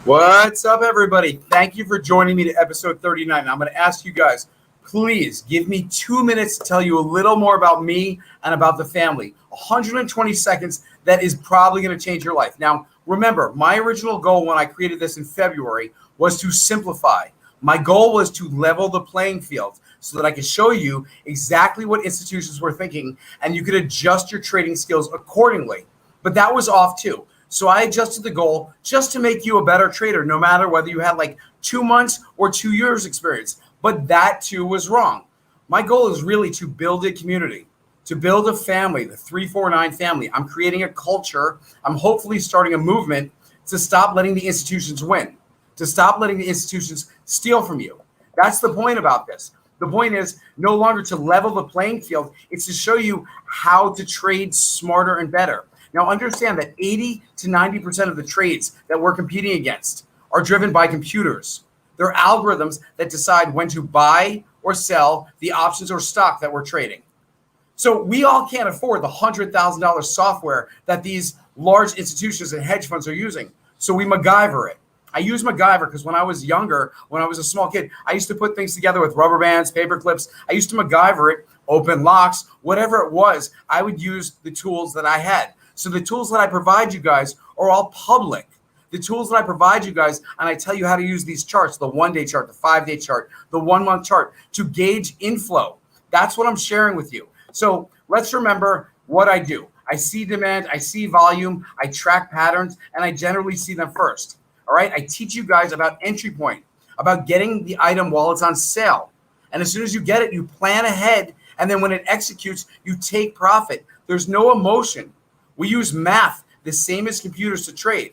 What's up, everybody? Thank you for joining me to episode 39. I'm going to ask you guys, please give me 2 minutes to tell you a little more about me and about the family. 120 seconds that is probably going to change your life. Now, remember, my original goal when I created this in February was to simplify. My goal was to level the playing field so that I could show you exactly what institutions were thinking and you could adjust your trading skills accordingly. But that was off too. So I adjusted the goal just to make you a better trader, no matter whether you had like 2 months or 2 years experience. But that too was wrong. My goal is really to build a community, to build a family, the 349 family. I'm creating a culture. I'm hopefully starting a movement to stop letting the institutions win, to stop letting the institutions steal from you. That's the point about this. The point is no longer to level the playing field. It's to show you how to trade smarter and better. Now, understand that 80 to 90% of the trades that we're competing against are driven by computers. They're algorithms that decide when to buy or sell the options or stock that we're trading. So we all can't afford the $100,000 software that these large institutions and hedge funds are using. So we MacGyver it. I use MacGyver because when I was younger, when I was a small kid, I used to put things together with rubber bands, paper clips. I used to MacGyver it, open locks, whatever it was. I would use the tools that I had. So the tools that I provide you guys are all public. The tools that I provide you guys, and I tell you how to use these charts, the 1 day chart, the 5 day chart, the 1 month chart to gauge inflow. That's what I'm sharing with you. So let's remember what I do. I see demand, I see volume, I track patterns, and I generally see them first. All right. I teach you guys about entry point, about getting the item while it's on sale. And as soon as you get it, you plan ahead. And then when it executes, you take profit. There's no emotion. We use math the same as computers to trade.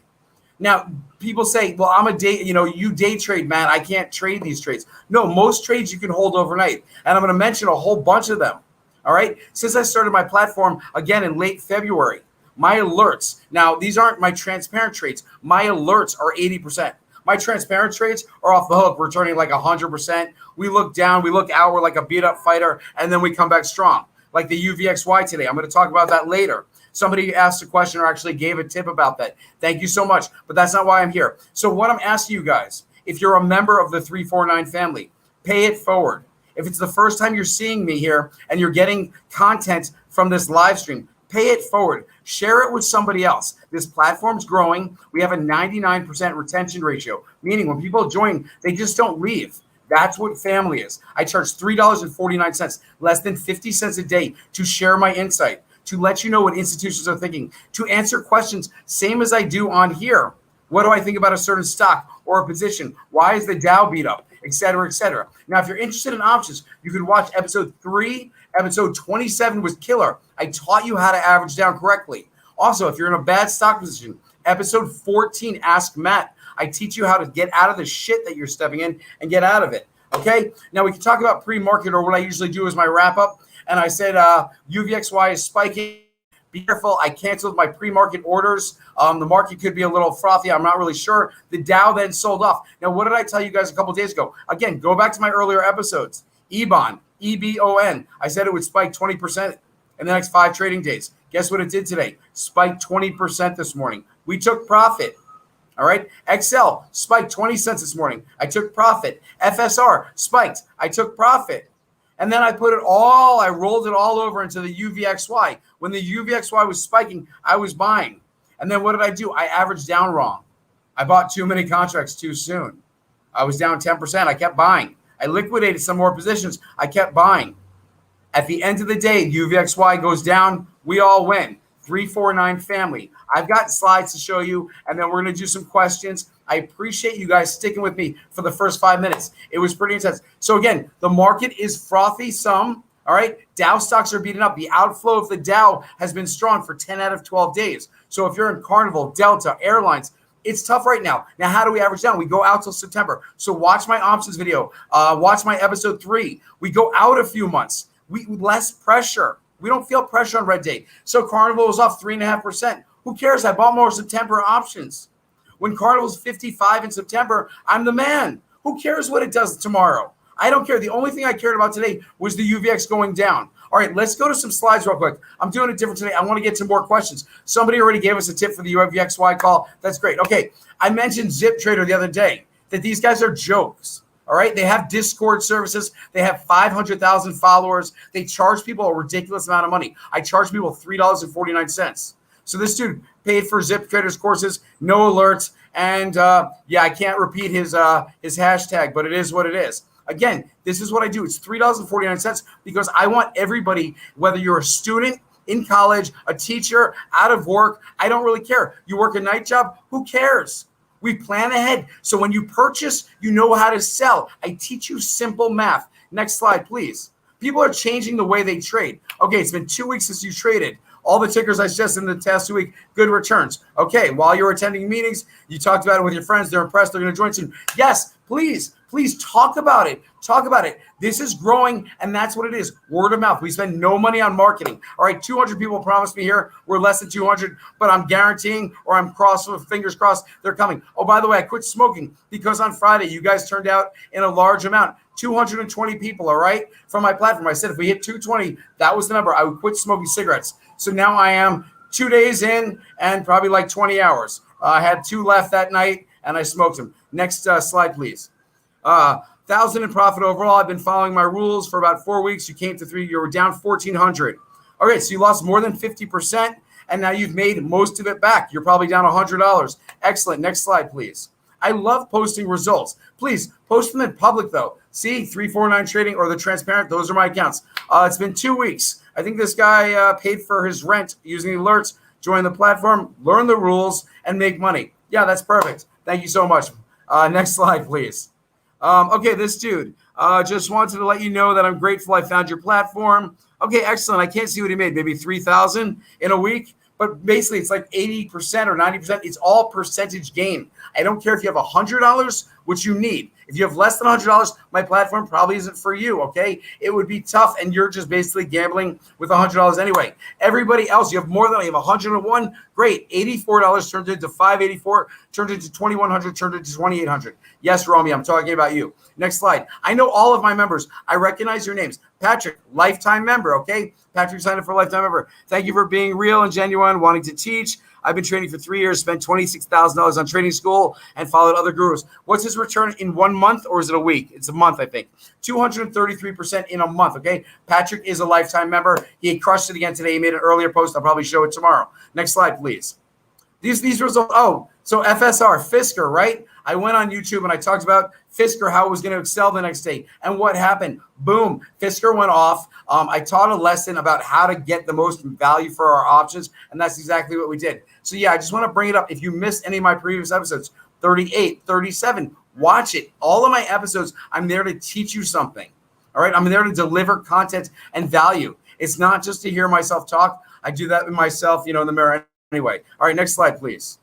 Now, people say, well, you day trade, man. I can't trade these trades. No, most trades you can hold overnight. And I'm going to mention a whole bunch of them. All right. Since I started my platform again in late February, my alerts. Now, these aren't my transparent trades. My alerts are 80%. My transparent trades are off the hook, returning like 100%. We look down, we look out, we're like a beat up fighter, and then we come back strong. Like the UVXY today. I'm going to talk about that later. Somebody asked a question or actually gave a tip about that. Thank you so much. But that's not why I'm here. So what I'm asking you guys, if you're a member of the 349 family, pay it forward. If it's the first time you're seeing me here and you're getting content from this live stream, pay it forward. Share it with somebody else. This platform's growing. We have a 99% retention ratio, meaning when people join, they just don't leave. That's what family is. I charge $3.49, less than 50 cents a day to share my insight, to let you know what institutions are thinking, to answer questions, same as I do on here. What do I think about a certain stock or a position? Why is the Dow beat up, et cetera, et cetera. Now, if you're interested in options, you can watch episode 3. Episode 27 was killer. I taught you how to average down correctly. Also, if you're in a bad stock position, episode 14, Ask Matt. I teach you how to get out of the shit that you're stepping in and get out of it. Okay? Now, we can talk about pre-market, or what I usually do is my wrap-up. And I said UVXY is spiking. Be careful. I canceled my pre-market orders. The market could be a little frothy. I'm not really sure. The Dow then sold off. Now, what did I tell you guys a couple days ago? Again, go back to my earlier episodes. EBON, EBON. I said it would spike 20% in the next 5 trading days. Guess what it did today? Spiked 20% this morning. We took profit. All right. XL spiked 20 cents this morning. I took profit. FSR spiked. I took profit. And then I rolled it all over into the UVXY. When the UVXY was spiking, I was buying. And then what did I do? I averaged down wrong. I bought too many contracts too soon. I was down 10%. I kept buying. I liquidated some more positions. I kept buying. At the end of the day, UVXY goes down. We all win. 349 family. I've got slides to show you, and then we're going to do some questions. I appreciate you guys sticking with me for the first 5 minutes. It was pretty intense. So again, the market is frothy some. All right. Dow stocks are beaten up. The outflow of the Dow has been strong for 10 out of 12 days. So if you're in Carnival, Delta, Airlines, it's tough right now. Now, how do we average down? We go out till September. So watch my options video. Watch my episode 3. We go out a few months. Less pressure. We don't feel pressure on red date. So Carnival was off 3.5%. Who cares? I bought more September options. When Carnival's 55 in September, I'm the man. Who cares what it does tomorrow? I don't care. The only thing I cared about today was the UVX going down. All right, let's go to some slides real quick. I'm doing it different today. I want to get to more questions. Somebody already gave us a tip for the UVXY call. That's great. Okay, I mentioned Zip Trader the other day, that these guys are jokes. All right, they have Discord services. They have 500,000 followers. They charge people a ridiculous amount of money. I charge people $3.49. So this dude paid for Zip Trader's courses, no alerts, and I can't repeat his hashtag, but it is what it is. Again, this is what I do. It's $3.49 because I want everybody, whether you're a student in college, a teacher, out of work, I don't really care. You work a night job, who cares? We plan ahead. So when you purchase, you know how to sell. I teach you simple math. Next slide, please. People are changing the way they trade. Okay, it's been 2 weeks since you traded. All the tickers I suggested in the past week, good returns. Okay, while you're attending meetings, you talked about it with your friends. They're impressed. They're going to join soon. Yes, please talk about it. Talk about it. This is growing, and that's what it is. Word of mouth. We spend no money on marketing. All right, 200 people promised me here. We're less than 200, but I'm guaranteeing, or I'm fingers crossed, they're coming. Oh, by the way, I quit smoking because on Friday, you guys turned out in a large amount. 220 people, all right, from my platform. I said if we hit 220, that was the number. I would quit smoking cigarettes. So now I am 2 days in and probably like 20 hours. I had 2 left that night, and I smoked them. Next slide, please. 1,000 in profit overall. I've been following my rules for about 4 weeks. You came to 3. You were down 1,400. All right, so you lost more than 50%, and now you've made most of it back. You're probably down $100. Excellent. Next slide, please. I love posting results. Please post them in public, though. See, 349 Trading or the Transparent. Those are my accounts. It's been 2 weeks. I think this guy paid for his rent using alerts. Join the platform, learn the rules, and make money. Yeah, that's perfect. Thank you so much. Next slide, please. Okay, this dude just wanted to let you know that I'm grateful I found your platform. Okay, excellent. I can't see what he made. Maybe 3,000 in a week. But basically, it's like 80% or 90%. It's all percentage gain. I don't care if you have $100, which you need. If you have less than $100, my platform probably isn't for you, okay? It would be tough, and you're just basically gambling with $100 anyway. Everybody else, you have more than I have 101. Great. $84 turned into $584, turned into $2,100, turned into $2,800. Yes, Romy, I'm talking about you. Next slide. I know all of my members. I recognize your names. Patrick, lifetime member, okay? Patrick signed up for a lifetime member. Thank you for being real and genuine, wanting to teach. I've been training for 3 years, spent $26,000 on trading school, and followed other gurus. What's his return in 1 month, or is it a week? It's a month, I think. 233% in a month, okay? Patrick is a lifetime member. He crushed it again today. He made an earlier post. I'll probably show it tomorrow. Next slide, please. These results. Oh, so FSR, Fisker, right? I went on YouTube and I talked about Fisker, how it was going to excel the next day. And what happened? Boom, Fisker went off. I taught a lesson about how to get the most value for our options, and that's exactly what we did. So, yeah, I just want to bring it up. If you missed any of my previous episodes, 38, 37, watch it. All of my episodes, I'm there to teach you something. All right, I'm there to deliver content and value. It's not just to hear myself talk. I do that with myself, in the mirror anyway. All right, next slide, please.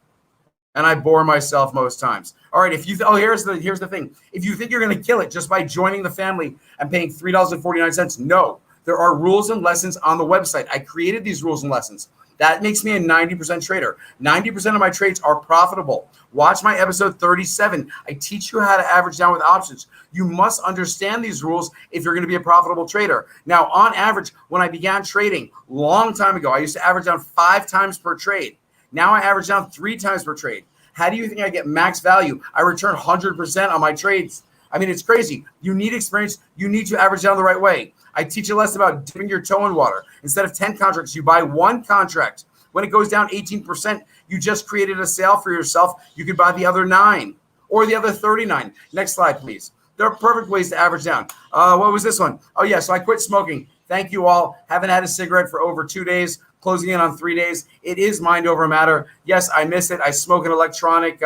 And I bore myself most times. All right, here's the thing. If you think you're going to kill it just by joining the family and paying $3.49, no. There are rules and lessons on the website. I created these rules and lessons. That makes me a 90% trader. 90% of my trades are profitable. Watch my episode 37. I teach you how to average down with options. You must understand these rules if you're going to be a profitable trader. Now, on average, when I began trading long time ago, I used to average down 5 times per trade. Now I average down 3 times per trade. How do you think I get max value? I return 100% on my trades. I mean, it's crazy. You need experience. You need to average down the right way. I teach a lesson about dipping your toe in water. Instead of 10 contracts, you buy 1 contract. When it goes down 18%, you just created a sale for yourself. You could buy the other 9 or the other 39. Next slide, please. There are perfect ways to average down. What was this one? Oh, yeah, so I quit smoking. Thank you all. Haven't had a cigarette for over 2 days, closing in on 3 days. It is mind over matter. Yes, I miss it. I smoke an electronic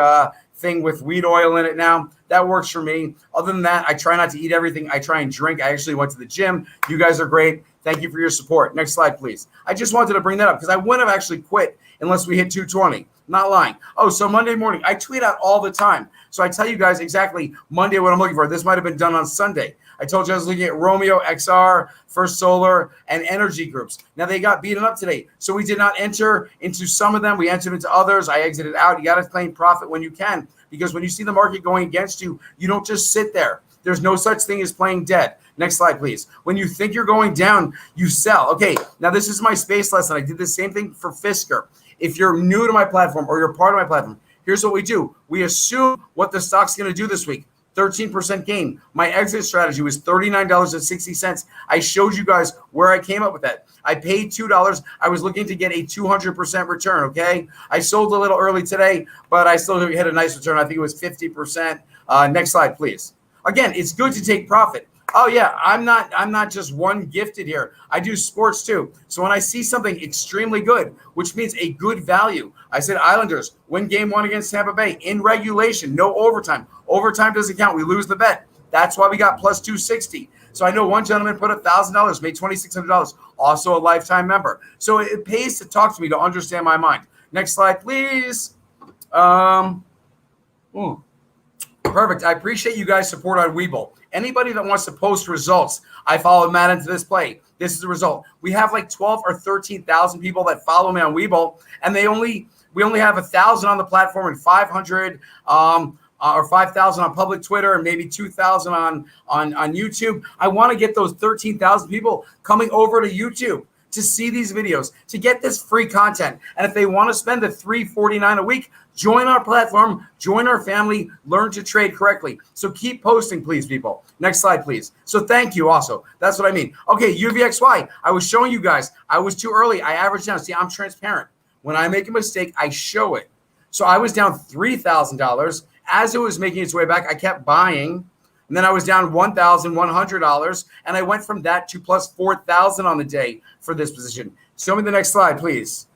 thing with weed oil in it now. That works for me. Other than that, I try not to eat everything. I try and drink. I actually went to the gym. You guys are great. Thank you for your support. Next slide, please. I just wanted to bring that up because I wouldn't have actually quit unless we hit 220. Not lying. Oh, so Monday morning, I tweet out all the time. So I tell you guys exactly Monday what I'm looking for. This might have been done on Sunday. I told you I was looking at Romeo, XR, First Solar, and energy groups. Now, they got beaten up today. So we did not enter into some of them. We entered into others. I exited out. You got to claim profit when you can, because when you see the market going against you, you don't just sit there. There's no such thing as playing dead. Next slide, please. When you think you're going down, you sell. Okay, now this is my space lesson. I did the same thing for Fisker. If you're new to my platform or you're part of my platform, here's what we do. We assume what the stock's going to do this week. 13% gain. My exit strategy was $39.60. I showed you guys where I came up with that. I paid $2. I was looking to get a 200% return, okay? I sold a little early today, but I still hit a nice return. I think it was 50%. Next slide, please. Again, it's good to take profit. Oh yeah, I'm not just one gifted here. I do sports too. So when I see something extremely good, which means a good value, I said Islanders win game 1 against Tampa Bay in regulation, no overtime. Overtime doesn't count. We lose the bet. That's why we got plus 260. So I know one gentleman put $1,000, made $2,600, also a lifetime member. So it pays to talk to me to understand my mind. Next slide, please. Perfect. I appreciate you guys' support on Webull. Anybody that wants to post results, I follow Matt into this play. This is the result. We have like 12 or 13,000 people that follow me on Webull, and we only have 1,000 on the platform and 500 or 5,000 on public Twitter and maybe 2,000 on YouTube. I want to get those 13,000 people coming over to YouTube to see these videos, to get this free content. And if they want to spend the $3.49 a week, join our platform, join our family, learn to trade correctly. So keep posting, please, people. Next slide, please. So thank you also. That's what I mean. Okay, UVXY. I was showing you guys. I was too early. I averaged down. See, I'm transparent. When I make a mistake, I show it. So I was down $3,000. As it was making its way back, I kept buying. And then I was down $1,100, and I went from that to plus 4,000 on the day for this position. Show me the next slide, please.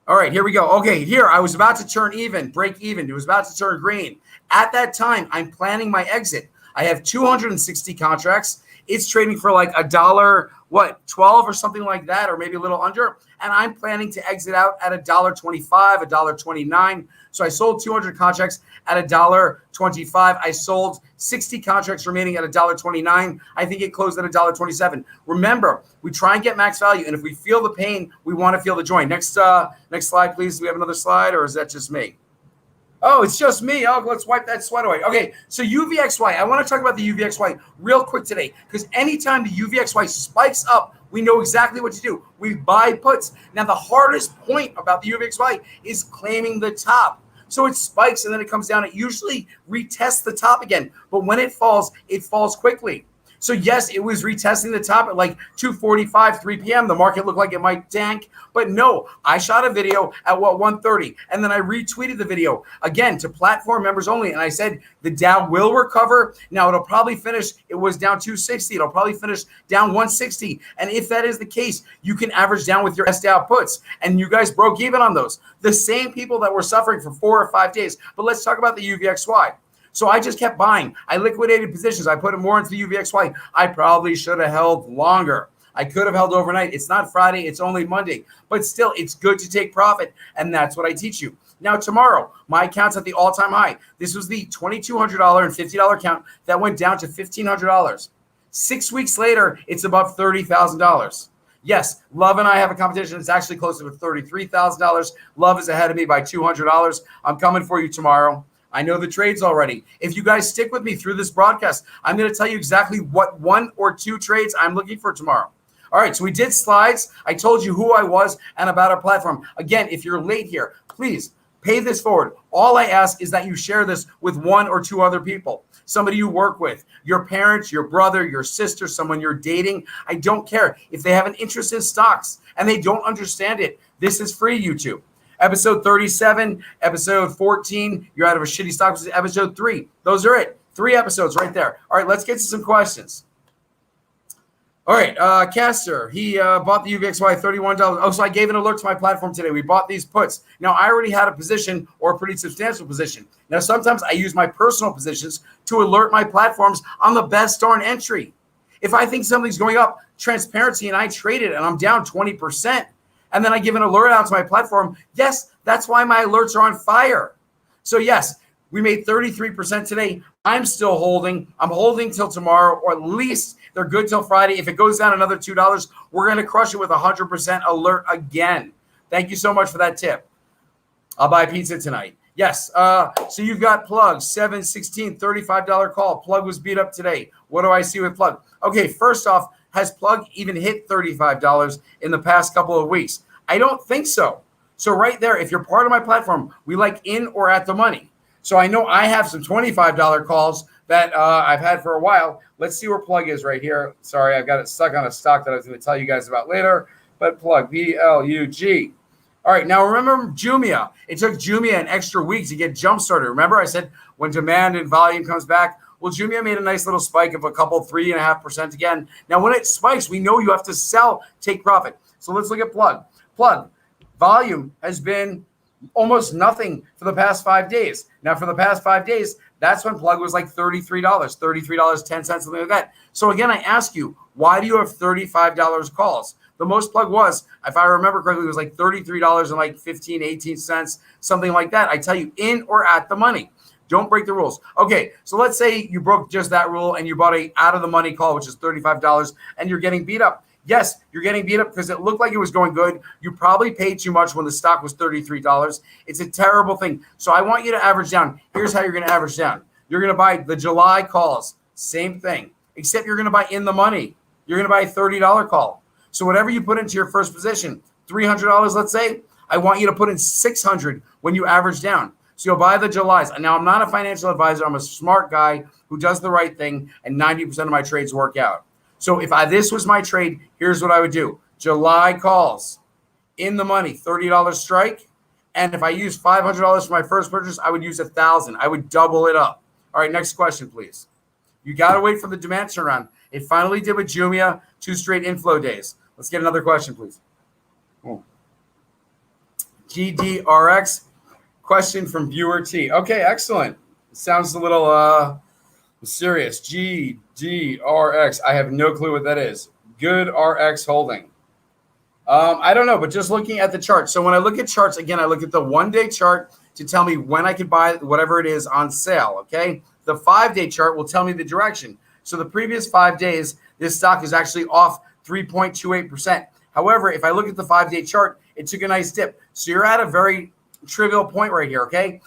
All right, here we go. Okay, here I was about to turn even, break even. It was about to turn green. At that time, I'm planning my exit. I have 260 contracts. It's trading for like $1, what, 12 or something like that, or maybe a little under. And I'm planning to exit out at $1.25, $1.29. So I sold 200 contracts at $1.25. I sold 60 contracts remaining at $1.29. I think it closed at $1.27. Remember, we try and get max value, and if we feel the pain, we want to feel the joy. Next slide, please. Do we have another slide, or is that just me? Oh, it's just me. Oh, let's wipe that sweat away. Okay, so UVXY. I want to talk about the UVXY real quick today, because anytime the UVXY spikes up, we know exactly what to do. We buy puts. Now, the hardest point about the UVXY is claiming the top. So it spikes and then it comes down. It usually retests the top again. But when it falls quickly. So yes, it was retesting the top at like 2:45, 3 p.m. The market looked like it might tank, but no, I shot a video at 1:30, and then I retweeted the video again to platform members only. And I said, the Dow will recover. Now it'll probably finish, it was down 260. It'll probably finish down 160. And if that is the case, you can average down with your S-Dow puts. And you guys broke even on those. The same people that were suffering for 4 or 5 days. But let's talk about the UVXY. So I just kept buying. I liquidated positions. I put more into the UVXY. I probably should have held longer. I could have held overnight. It's not Friday. It's only Monday. But still, it's good to take profit. And that's what I teach you. Now, tomorrow, my account's at the all-time high. This was the $2,200 and $50 account that went down to $1,500. 6 weeks later, it's above $30,000. Yes, Love and I have a competition. It's actually closer to $33,000. Love is ahead of me by $200. I'm coming for you tomorrow. I know the trades already. If you guys stick with me through this broadcast, I'm going to tell you exactly what 1 or 2 trades I'm looking for tomorrow. All right, so we did slides. I told you who I was and about our platform. Again, if you're late here, please pay this forward. All I ask is that you share this with 1 or 2 other people, somebody you work with, your parents, your brother, your sister, someone you're dating. I don't care. If they have an interest in stocks and they don't understand it, this is free, YouTube. Episode 37, episode 14, you're out of a shitty stock. Episode 3, those are it. 3 episodes right there. All right, let's get to some questions. All right, Caster, he bought the UVXY $31. Oh, so I gave an alert to my platform today. We bought these puts. Now, I already had a position or a pretty substantial position. Now, sometimes I use my personal positions to alert my platforms on the best darn entry. If I think something's going up, transparency, and I trade it, and I'm down 20%, and then I give an alert out to my platform, yes, that's why my alerts are on fire. So yes, we made 33% today. I'm still holding. I'm holding till tomorrow, or at least they're good till Friday. If it goes down another $2, we're going to crush it with 100% alert again. Thank you so much for that tip. I'll buy pizza tonight. Yes. So you've got plug 716 $35 call. Plug was beat up today. What do I see with plug? Okay, first off, has plug even hit $35 in the past couple of weeks? I don't think so. So right there, if you're part of my platform, we like in or at the money. So I know I have some $25 calls that I've had for a while. Let's see where plug is right here. Sorry, I've got it stuck on a stock that I was going to tell you guys about later. But plug, VLUG. All right, now remember Jumia. It took Jumia an extra week to get jump started. Remember I said when demand and volume comes back? Well, Jumia made a nice little spike of a couple, 3.5% again. Now, when it spikes, we know you have to sell, take profit. So let's look at plug. Plug, volume has been almost nothing for the past 5 days. Now, for the past 5 days, that's when plug was like $33, $33.10, something like that. So again, I ask you, why do you have $35 calls? The most plug was, if I remember correctly, it was like $33 and like 15, 18 cents, something like that. I tell you, in or at the money. Don't break the rules. Okay, so let's say you broke just that rule and you bought a out of the money call, which is $35, and you're getting beat up. Yes, you're getting beat up because it looked like it was going good. You probably paid too much when the stock was $33. It's a terrible thing. So I want you to average down. Here's how you're going to average down. You're going to buy the July calls. Same thing, except you're going to buy in the money. You're going to buy a $30 call. So whatever you put into your first position, $300, let's say, I want you to put in $600 when you average down. So you'll buy the Julys. And now I'm not a financial advisor. I'm a smart guy who does the right thing, and 90% of my trades work out. So if this was my trade, here's what I would do. July calls, in the money, $30 strike. And if I use $500 for my first purchase, I would use $1,000. I would double it up. All right, next question, please. You got to wait for the demand turnaround. It finally did with Jumia, 2 straight inflow days. Let's get another question, please. Oh. GDRX, question from viewer T. Okay, excellent. It sounds a little serious. GDRX. I have no clue what that is. Good RX holding. I don't know, but just looking at the chart. So when I look at charts, again, I look at the 1-day chart to tell me when I could buy whatever it is on sale, okay? The 5-day chart will tell me the direction. So the previous 5 days, this stock is actually off 3.28%. However, if I look at the 5-day chart, it took a nice dip. So you're at a very trivial point right here, okay?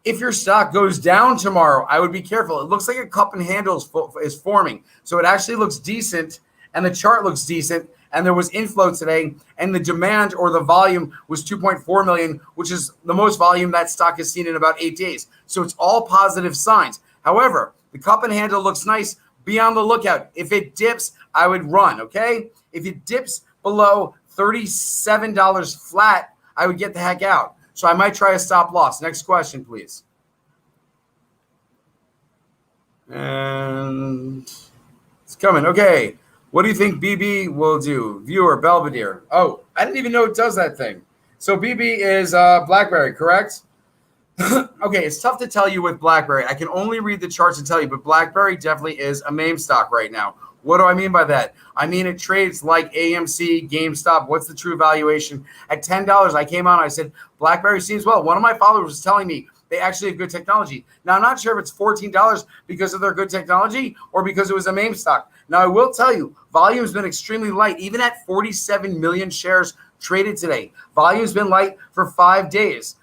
If your stock goes down tomorrow, I would be careful. It looks like a cup and handle is forming. So it actually looks decent, and the chart looks decent, and there was inflow today, and the demand or the volume was 2.4 million, which is the most volume that stock has seen in about 8 days. So it's all positive signs. However, the cup and handle looks nice. Be on the lookout. If it dips, I would run, okay? If it dips below $37 flat, I would get the heck out. So I might try a stop loss. Next question, please. And it's coming. Okay. What do you think BB will do? Viewer, Belvedere. Oh, I didn't even know it does that thing. So BB is BlackBerry, correct? Okay, it's tough to tell you with BlackBerry. I can only read the charts and tell you, but BlackBerry definitely is a meme stock right now. What do I mean by that? I mean it trades like AMC, GameStop. What's the true valuation? At $10, I came on, I said, BlackBerry seems well. One of my followers was telling me they actually have good technology. Now, I'm not sure if it's $14 because of their good technology or because it was a meme stock. Now, I will tell you, volume has been extremely light, even at 47 million shares traded today. Volume's been light for 5 days.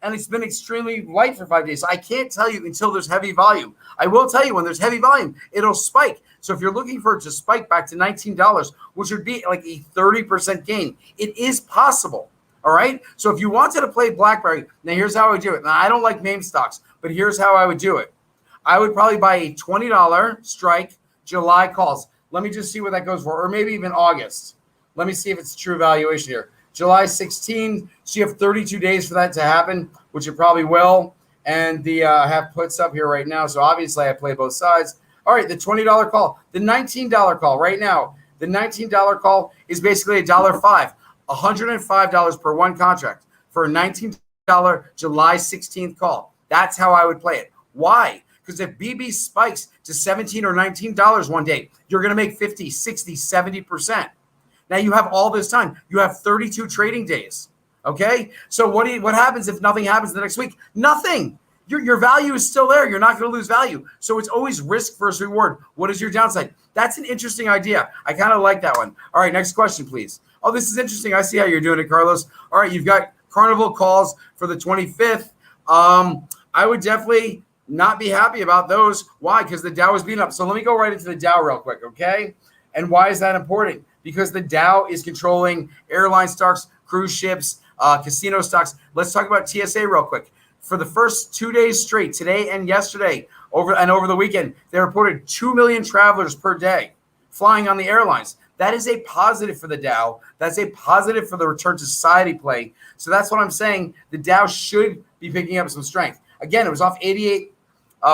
And it's been extremely light for 5 days. So I can't tell you until there's heavy volume. I will tell you when there's heavy volume, it'll spike. So if you're looking for it to spike back to $19, which would be like a 30% gain, it is possible. All right. So if you wanted to play BlackBerry, now here's how I would do it. Now I don't like meme stocks, but here's how I would do it. I would probably buy a $20 strike July calls. Let me just see what that goes for, or maybe even August. Let me see if it's true valuation here. July 16, so you have 32 days for that to happen, which it probably will. And the I have puts up here right now, so obviously I play both sides. All right, the $20 call, the $19 call right now. The $19 call is basically $1.05, $105 per one contract for a $19 July 16th call. That's how I would play it. Why? Because if BB spikes to $17 or $19 one day, you're going to make 50, 60, 70%. Now you have all this time. You have 32 trading days. Okay. So what happens if nothing happens the next week? Nothing. Your value is still there. You're not going to lose value. So it's always risk versus reward. What is your downside? That's an interesting idea. I kind of like that one. All right. Next question, please. Oh, this is interesting. I see how you're doing it, Carlos. All right. You've got Carnival calls for the 25th. I would definitely not be happy about those. Why? Because the Dow is beaten up. So let me go right into the Dow real quick, okay? And why is that important? Because the Dow is controlling airline stocks, cruise ships, casino stocks. Let's talk about TSA real quick. For the first 2 days straight, today and yesterday, over the weekend, they reported 2 million travelers per day flying on the airlines. That is a positive for the Dow. That's a positive for the return to society play. So that's what I'm saying. The Dow should be picking up some strength. Again, it was off 88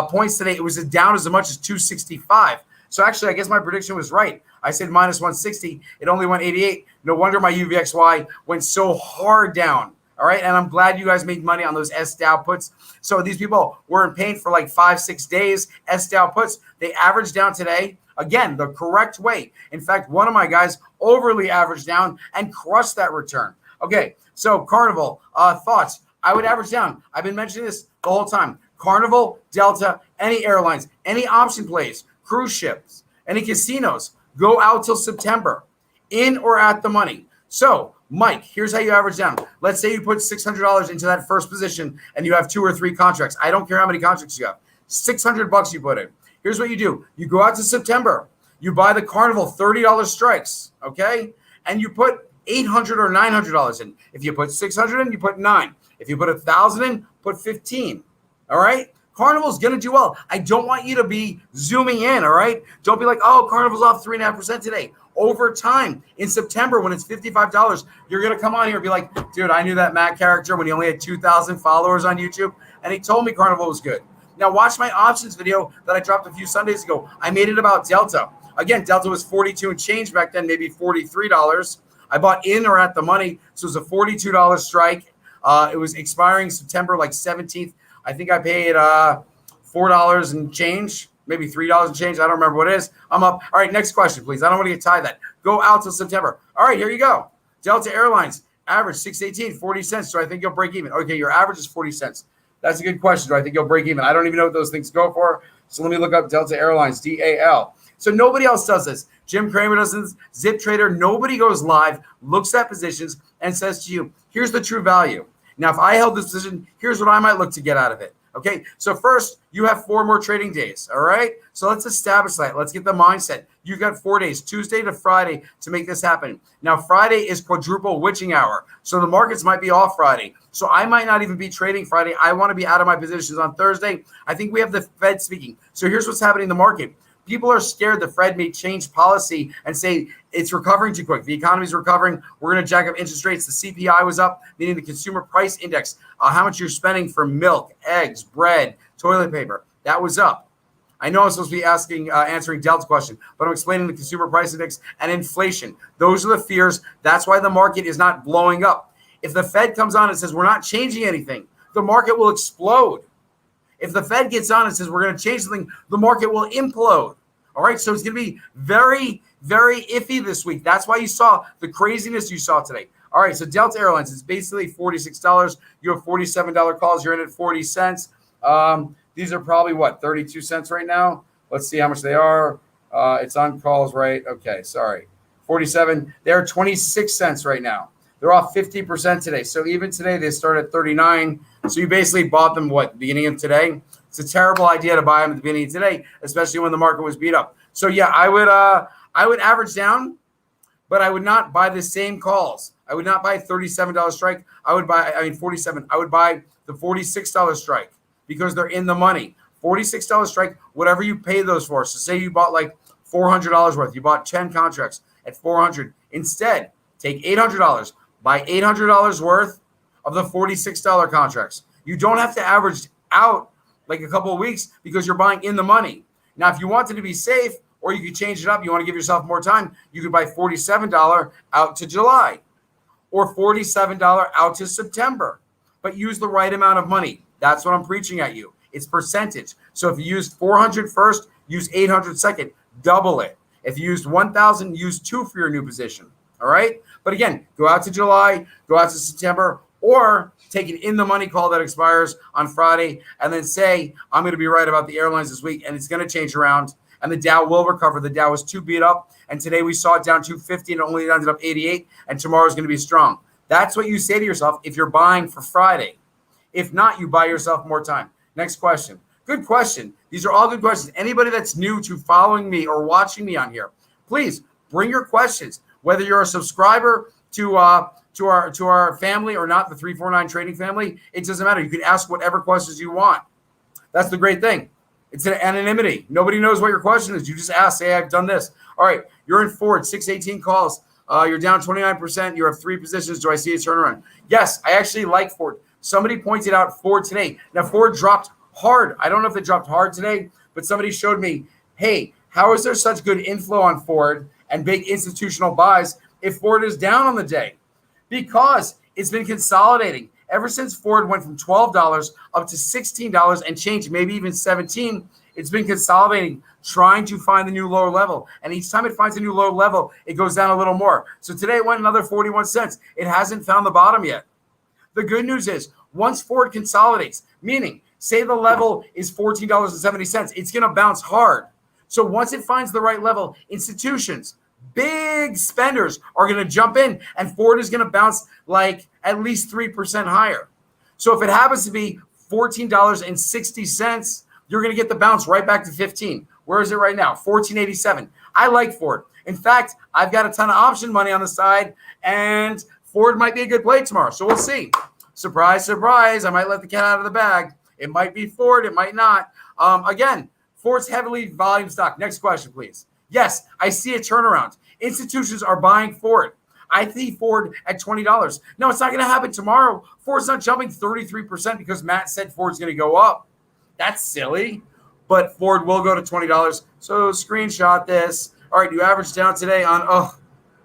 points today. It was down as much as 265. So actually, I guess my prediction was right. I said minus 160. It only went 88. No wonder my UVXY went so hard down. All right. And I'm glad you guys made money on those S-Dow puts. So these people were in pain for like 5-6 days. S-Dow puts, they averaged down today. Again, the correct way. In fact, one of my guys overly averaged down and crushed that return. Okay. So Carnival, thoughts. I would average down. I've been mentioning this the whole time. Carnival, Delta, any airlines, any option plays, cruise ships, any casinos, go out till September, in or at the money. So, Mike, here's how you average down. Let's say you put $600 into that first position and you have 2 or 3 contracts. I don't care how many contracts you have. $600 you put in. Here's what you do. You go out to September. You buy the Carnival $30 strikes, okay? And you put $800 or $900 in. If you put $600 in, you put $9. If you put $1,000 in, put $15. All right? Carnival's going to do well. I don't want you to be zooming in, all right? Don't be like, oh, Carnival's off 3.5% today. Over time, in September, when it's $55, you're going to come on here and be like, dude, I knew that Matt character when he only had 2,000 followers on YouTube, and he told me Carnival was good. Now, watch my options video that I dropped a few Sundays ago. I made it about Delta. Again, Delta was 42 and change back then, maybe $43. I bought in or at the money, so it was a $42 strike. It was expiring September like 17th. I think I paid $4 and change, maybe $3 and change. I don't remember what it is. I'm up. All right, next question, please. I don't want to get tied that. Go out till September. All right, here you go. Delta Airlines, average 618, 40 cents. So I think you'll break even. Okay, your average is 40 cents. That's a good question. Do I think you'll break even? I don't even know what those things go for. So let me look up Delta Airlines, DAL. So nobody else does this. Jim Cramer doesn't, Zip Trader, nobody goes live, looks at positions, and says to you, here's the true value. Now, if I held this position, here's what I might look to get out of it. Okay, so first, you have 4 more trading days, all right? So let's establish that. Let's get the mindset. You've got 4 days, Tuesday to Friday, to make this happen. Now, Friday is quadruple witching hour, so the markets might be off Friday. So I might not even be trading Friday. I want to be out of my positions on Thursday. I think we have the Fed speaking. So here's what's happening in the market. People are scared the Fed may change policy and say it's recovering too quick. The economy's recovering. We're going to jack up interest rates. The CPI was up, meaning the consumer price index, how much you're spending for milk, eggs, bread, toilet paper. That was up. I know I'm supposed to be answering Delta's question, but I'm explaining the consumer price index and inflation. Those are the fears. That's why the market is not blowing up. If the Fed comes on and says we're not changing anything, the market will explode. If the Fed gets on and says we're going to change something, the market will implode. All right, so it's going to be very, very iffy this week. That's why you saw the craziness you saw today. All right, so Delta Airlines is basically $46. You have $47 calls. You're in at 40 cents. These are probably, 32 cents right now? Let's see how much they are. It's on calls, right? Okay, sorry. 47. They're 26 cents right now. They're off 50% today. So even today, they start at 39. So you basically bought them, beginning of today? It's a terrible idea to buy them at the beginning of today, especially when the market was beat up. So yeah, I would average down, but I would not buy the same calls. I would not buy a $37 strike. 47. I would buy the $46 strike because they're in the money. $46 strike, whatever you pay those for. So say you bought like $400 worth. You bought 10 contracts at $400. Instead, take $800. Buy $800 worth of the $46 contracts. You don't have to average out like a couple of weeks because you're buying in the money. Now, if you wanted to be safe or you could change it up, you want to give yourself more time, you could buy $47 out to July or $47 out to September, but use the right amount of money. That's what I'm preaching at you. It's percentage. So if you used 400 first, use 800 second, double it. If you used 1,000, use 2 for your new position. All right. But again, go out to July, go out to September, or take an in-the-money call that expires on Friday and then say, I'm going to be right about the airlines this week, and it's going to change around, and the Dow will recover. The Dow was too beat up, and today we saw it down 250, and it only ended up 88, and tomorrow is going to be strong. That's what you say to yourself if you're buying for Friday. If not, you buy yourself more time. Next question. Good question. These are all good questions. Anybody that's new to following me or watching me on here, please bring your questions. Whether you're a subscriber to our family or not, the 349 Trading family, it doesn't matter. You can ask whatever questions you want. That's the great thing. It's an anonymity. Nobody knows what your question is. You just ask, say, I've done this. All right, you're in Ford, 618 calls. You're down 29%. You have 3 positions. Do I see a turnaround? Yes, I actually like Ford. Somebody pointed out Ford today. Now, Ford dropped hard. I don't know if they dropped hard today, but somebody showed me, hey, how is there such good inflow on Ford and big institutional buys if Ford is down on the day? Because it's been consolidating. Ever since Ford went from $12 up to $16 and change, maybe even $17, it's been consolidating, trying to find the new lower level. And each time it finds a new lower level, it goes down a little more. So today it went another 41 cents. It hasn't found the bottom yet. The good news is once Ford consolidates, meaning say the level is $14.70, it's going to bounce hard. So once it finds the right level, institutions, big spenders are going to jump in, and Ford is going to bounce like at least 3% higher. So if it happens to be $14.60, you're going to get the bounce right back to 15. Where is it right now? $14.87. I like Ford. In fact, I've got a ton of option money on the side, and Ford might be a good play tomorrow. So we'll see. Surprise, surprise. I might let the cat out of the bag. It might be Ford. It might not. Again, Ford's heavily volume stock. Next question, please. Yes, I see a turnaround. Institutions are buying Ford. I see Ford at $20. No, it's not going to happen tomorrow. Ford's not jumping 33% because Matt said Ford's going to go up. That's silly. But Ford will go to $20. So screenshot this. All right, you averaged down today on,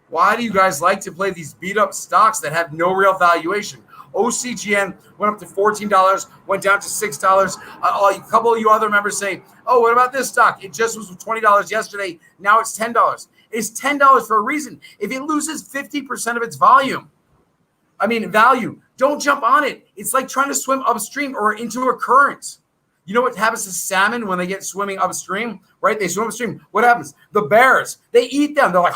why do you guys like to play these beat up stocks that have no real valuation? OCGN went up to $14, went down to $6. A couple of you other members say, oh, what about this stock? It just was $20 yesterday. Now it's $10. It's $10 for a reason. If it loses 50% of its value, don't jump on it. It's like trying to swim upstream or into a current. You know what happens to salmon when they get swimming upstream, right? They swim upstream. What happens? The bears, they eat them. They're like,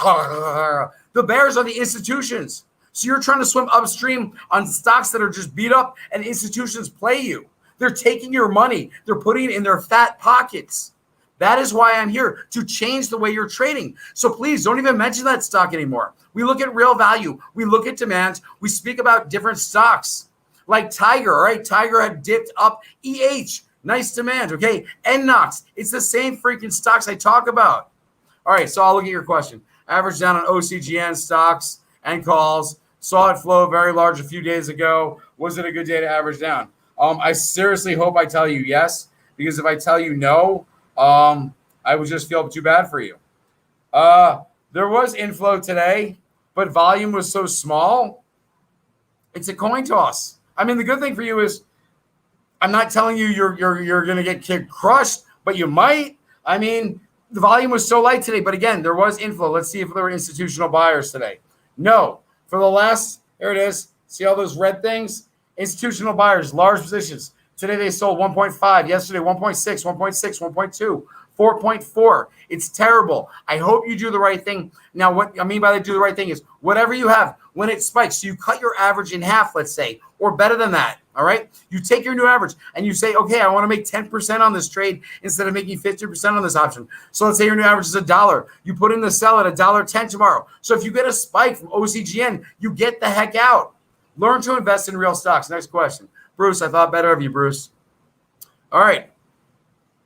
the bears are the institutions. So you're trying to swim upstream on stocks that are just beat up, and institutions play you. They're taking your money. They're putting it in their fat pockets. That is why I'm here, to change the way you're trading. So please don't even mention that stock anymore. We look at real value. We look at demand. We speak about different stocks like Tiger. All right, Tiger had dipped up. EH, nice demand. Okay, NNOX, it's the same freaking stocks I talk about. All right, so I'll look at your question. Average down on OCGN stocks and calls. Saw it flow very large a few days ago. Was it a good day to average down? I seriously hope I tell you yes, because if I tell you no, I would just feel too bad for you. There was inflow today, but volume was so small. It's a coin toss. I mean, the good thing for you is I'm not telling you you're going to get crushed, but you might. I mean, the volume was so light today, but again, there was inflow. Let's see if there were institutional buyers today. No. For the last, there it is. See all those red things? Institutional buyers, large positions. Today they sold 1.5. Yesterday, 1.6, 1.6, 1.2, 4.4. It's terrible. I hope you do the right thing. Now, what I mean by do the right thing is whatever you have, when it spikes, so you cut your average in half, let's say, or better than that. All right. You take your new average and you say, okay, I want to make 10% on this trade instead of making 50% on this option. So let's say your new average is $1. You put in the sell at $1.10 tomorrow. So if you get a spike from OCGN, you get the heck out. Learn to invest in real stocks. Next question. Bruce, I thought better of you, Bruce. All right.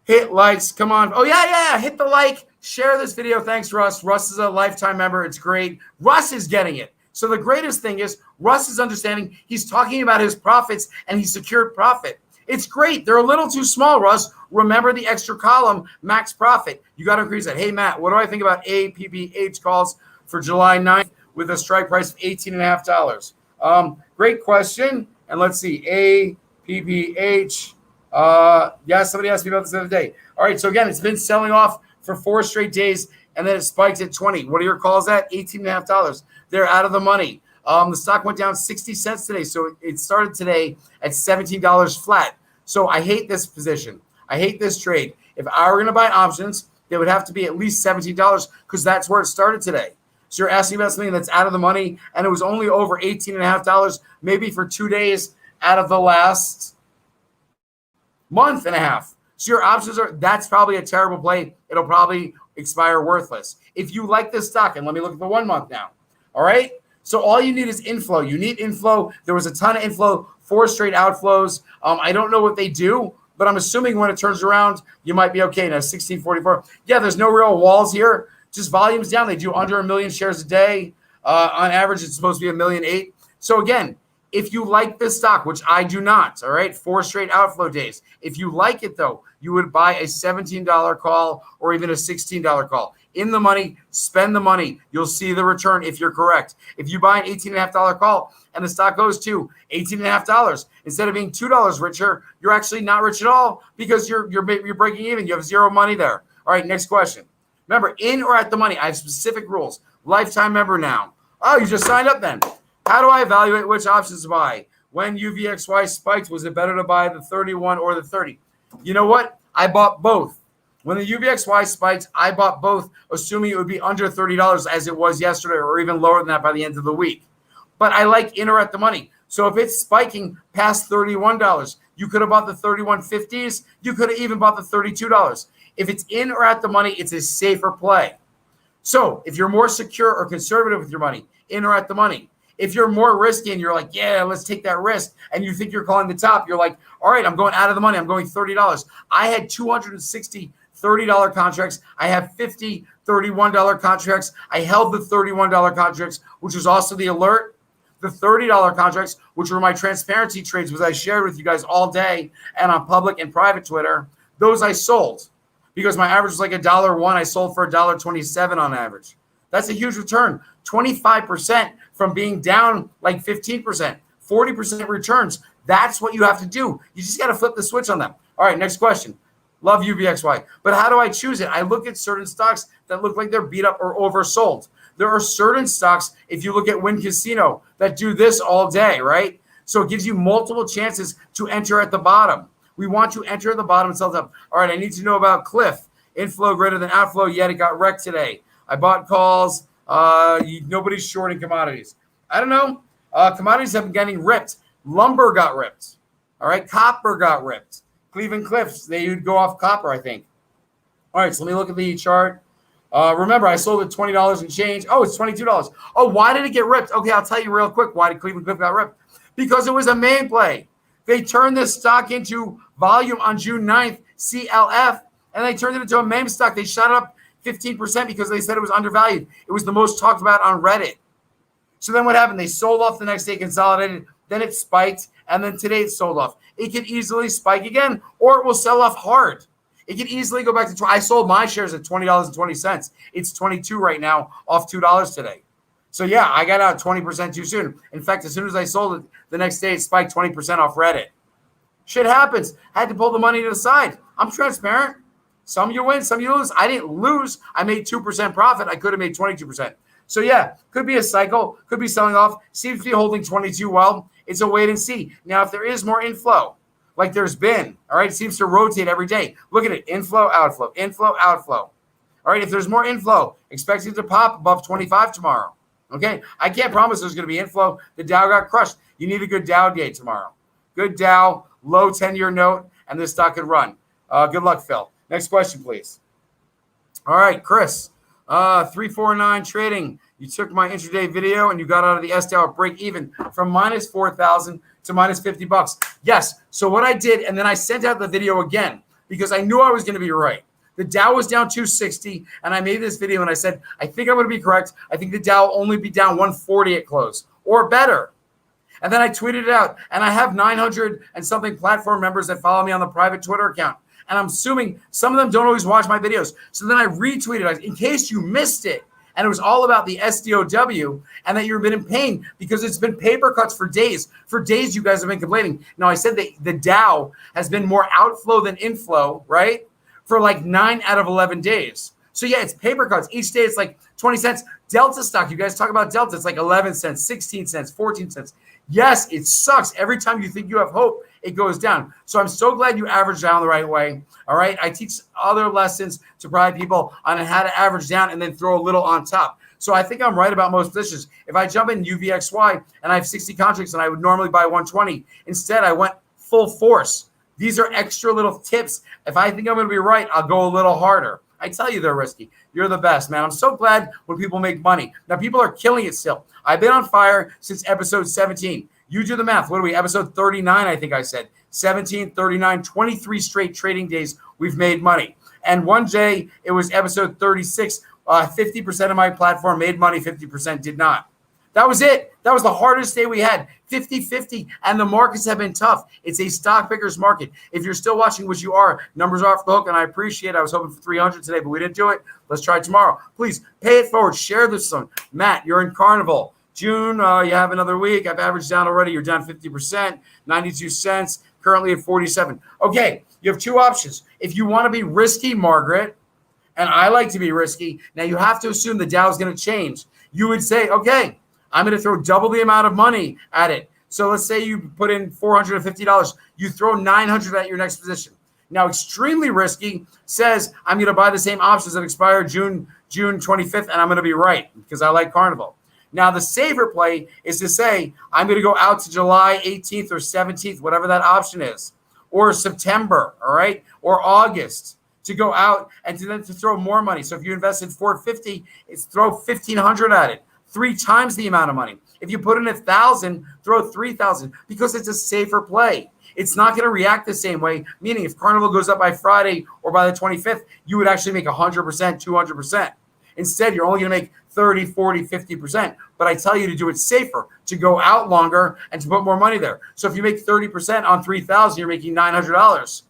Hit likes. Come on. Oh, yeah. Hit the like. Share this video. Thanks, Russ. Russ is a lifetime member. It's great. Russ is getting it. So the greatest thing is Russ is understanding. He's talking about his profits and he secured profit. It's great. They're a little too small, Russ. Remember the extra column, max profit. You got to increase that. Hey, Matt, what do I think about APPH calls for July 9th with a strike price of $18.50? Great question. And let's see, APPH. Yeah, somebody asked me about this the other day. All right, so again, it's been selling off for 4 straight days, and then it spiked at 20. What are your calls at? $18.50. They're out of the money. The stock went down 60 cents today, so it started today at $17 flat. So I hate this position. I hate this trade. If I were going to buy options, they would have to be at least $17 because that's where it started today. So you're asking about something that's out of the money, and it was only over $18.50, maybe for 2 days out of the last month and a half. So your options that's probably a terrible play. It'll probably expire worthless. If you like this stock, and let me look at the 1 month now. All right. So all you need is inflow. You need inflow. There was a ton of inflow, 4 straight outflows. I don't know what they do, but I'm assuming when it turns around, you might be okay. Now, 1644. Yeah, there's no real walls here. Just volumes down. They do under 1 million shares a day. On average, it's supposed to be 1.8 million. So again, if you like this stock, which I do not, all right, 4 straight outflow days. If you like it, though, you would buy a $17 call or even a $16 call. In the money, spend the money. You'll see the return if you're correct. If you buy an $18.50 call and the stock goes to $18.50, instead of being $2 richer, you're actually not rich at all because you're breaking even. You have zero money there. All right, next question. Remember, in or at the money, I have specific rules. Lifetime member now. Oh, you just signed up then. How do I evaluate which options to buy? When UVXY spiked, was it better to buy the 31 or the 30? You know what? I bought both. When the UVXY spiked, I bought both, assuming it would be under $30 as it was yesterday or even lower than that by the end of the week. But I like in or at the money. So if it's spiking past $31, you could have bought the 31.50s. You could have even bought the $32. If it's in or at the money, it's a safer play. So if you're more secure or conservative with your money, in or at the money. If you're more risky and you're like, yeah, let's take that risk, and you think you're calling the top, you're like, all right, I'm going out of the money. I'm going $30. I had 260 $30 contracts. I have 50 $31 contracts. I held the $31 contracts, which was also the alert. The $30 contracts, which were my transparency trades, which I shared with you guys all day and on public and private Twitter, those I sold because my average was like $1.01. I sold for $1.27 on average. That's a huge return. 25% from being down like 15%, 40% returns. That's what you have to do. You just got to flip the switch on them. All right, next question. Love UVXY. But how do I choose it? I look at certain stocks that look like they're beat up or oversold. There are certain stocks, if you look at Wynn Casino, that do this all day, right? So it gives you multiple chances to enter at the bottom. We want to enter at the bottom and sell up. All right, I need to know about Cliff. Inflow greater than outflow, yet it got wrecked today. I bought calls. Nobody's shorting commodities. I don't know. Commodities have been getting ripped. Lumber got ripped. All right, copper got ripped. Cleveland Cliffs, they would go off copper, I think. All right, so let me look at the chart. Remember, I sold at $20 and change. Oh, it's $22. Oh, why did it get ripped? Okay, I'll tell you real quick why did Cleveland Cliff got ripped. Because it was a main play. They turned this stock into volume on June 9th, CLF, and they turned it into a meme stock. They shot it up 15% because they said it was undervalued. It was the most talked about on Reddit. So then what happened? They sold off the next day, consolidated, then it spiked, and then today it sold off. It could easily spike again, or it will sell off hard. It could easily go back to 20. I sold my shares at $20.20. It's 22 right now, off $2 today. So yeah, I got out 20% too soon. In fact, as soon as I sold it, the next day it spiked 20% off Reddit. Shit happens. Had to pull the money to the side. I'm transparent. Some you win, some you lose. I didn't lose. I made 2% profit. I could have made 22%. So yeah, could be a cycle, could be selling off. Seems to be holding 22 well. It's a wait and see. Now, if there is more inflow, like there's been, all right, it seems to rotate every day. Look at it, inflow, outflow, inflow, outflow. All right, if there's more inflow, expect it to pop above 25 tomorrow. Okay, I can't promise there's going to be inflow. The Dow got crushed. You need a good Dow day tomorrow. Good Dow, low 10-year note, and this stock could run. Good luck, Phil. Next question, please. All right, Chris. 349 trading. You took my intraday video and you got out of the S-Dow at break even from minus 4,000 to minus $50. Yes. So what I did, and then I sent out the video again because I knew I was going to be right. The Dow was down 260, and I made this video and I said, I think I'm going to be correct. I think the Dow will only be down 140 at close or better. And then I tweeted it out, and I have 900 and something platform members that follow me on the private Twitter account. And I'm assuming some of them don't always watch my videos. So then I retweeted it in case you missed it. And it was all about the SDOW and that you've been in pain because it's been paper cuts for days. For days, you guys have been complaining. Now, I said that the Dow has been more outflow than inflow, right? For like 9 out of 11 days. So yeah, it's paper cuts. Each day it's like 20 cents. Delta stock, you guys talk about Delta. It's like 11 cents, 16 cents, 14 cents. Yes, it sucks. Every time you think you have hope, it goes down. So I'm so glad you averaged down the right way. All right. I teach other lessons to provide people on how to average down and then throw a little on top. So I think I'm right about most positions. If I jump in UVXY and I have 60 contracts and I would normally buy 120, instead I went full force. These are extra little tips. If I think I'm going to be right, I'll go a little harder. I tell you they're risky. You're the best, man. I'm so glad when people make money. Now, people are killing it still. I've been on fire since episode 17. You do the math. What are we? Episode 39, I think I said. 17, 39, 23 straight trading days we've made money. And one day, it was episode 36. 50% of my platform made money, 50% did not. That was it. That was the hardest day we had, 50-50, and the markets have been tough. It's a stock picker's market. If you're still watching, which you are, numbers are off the hook, and I appreciate it. I was hoping for 300 today, but we didn't do it. Let's try tomorrow. Please pay it forward. Share this one. Matt, you're in Carnival. June, you have another week. I've averaged down already. You're down 50%, 92 cents, currently at 47. Okay, you have two options. If you want to be risky, Margaret, and I like to be risky, now you have to assume the Dow is going to change. You would say, okay, I'm going to throw double the amount of money at it. So let's say you put in $450. You throw $900 at your next position. Now, extremely risky says I'm going to buy the same options that expire June 25th, and I'm going to be right because I like Carnival. Now, the safer play is to say I'm going to go out to July 18th or 17th, whatever that option is, or September, all right, or August, to go out and to throw more money. So if you invested $450, it's throw $1,500 at it. 3 times the amount of money. If you put in 1,000, throw 3,000 because it's a safer play. It's not going to react the same way, meaning if Carnival goes up by Friday or by the 25th, you would actually make 100%, 200%. Instead, you're only going to make 30, 40, 50%. But I tell you to do it safer, to go out longer and to put more money there. So if you make 30% on 3,000, you're making $900.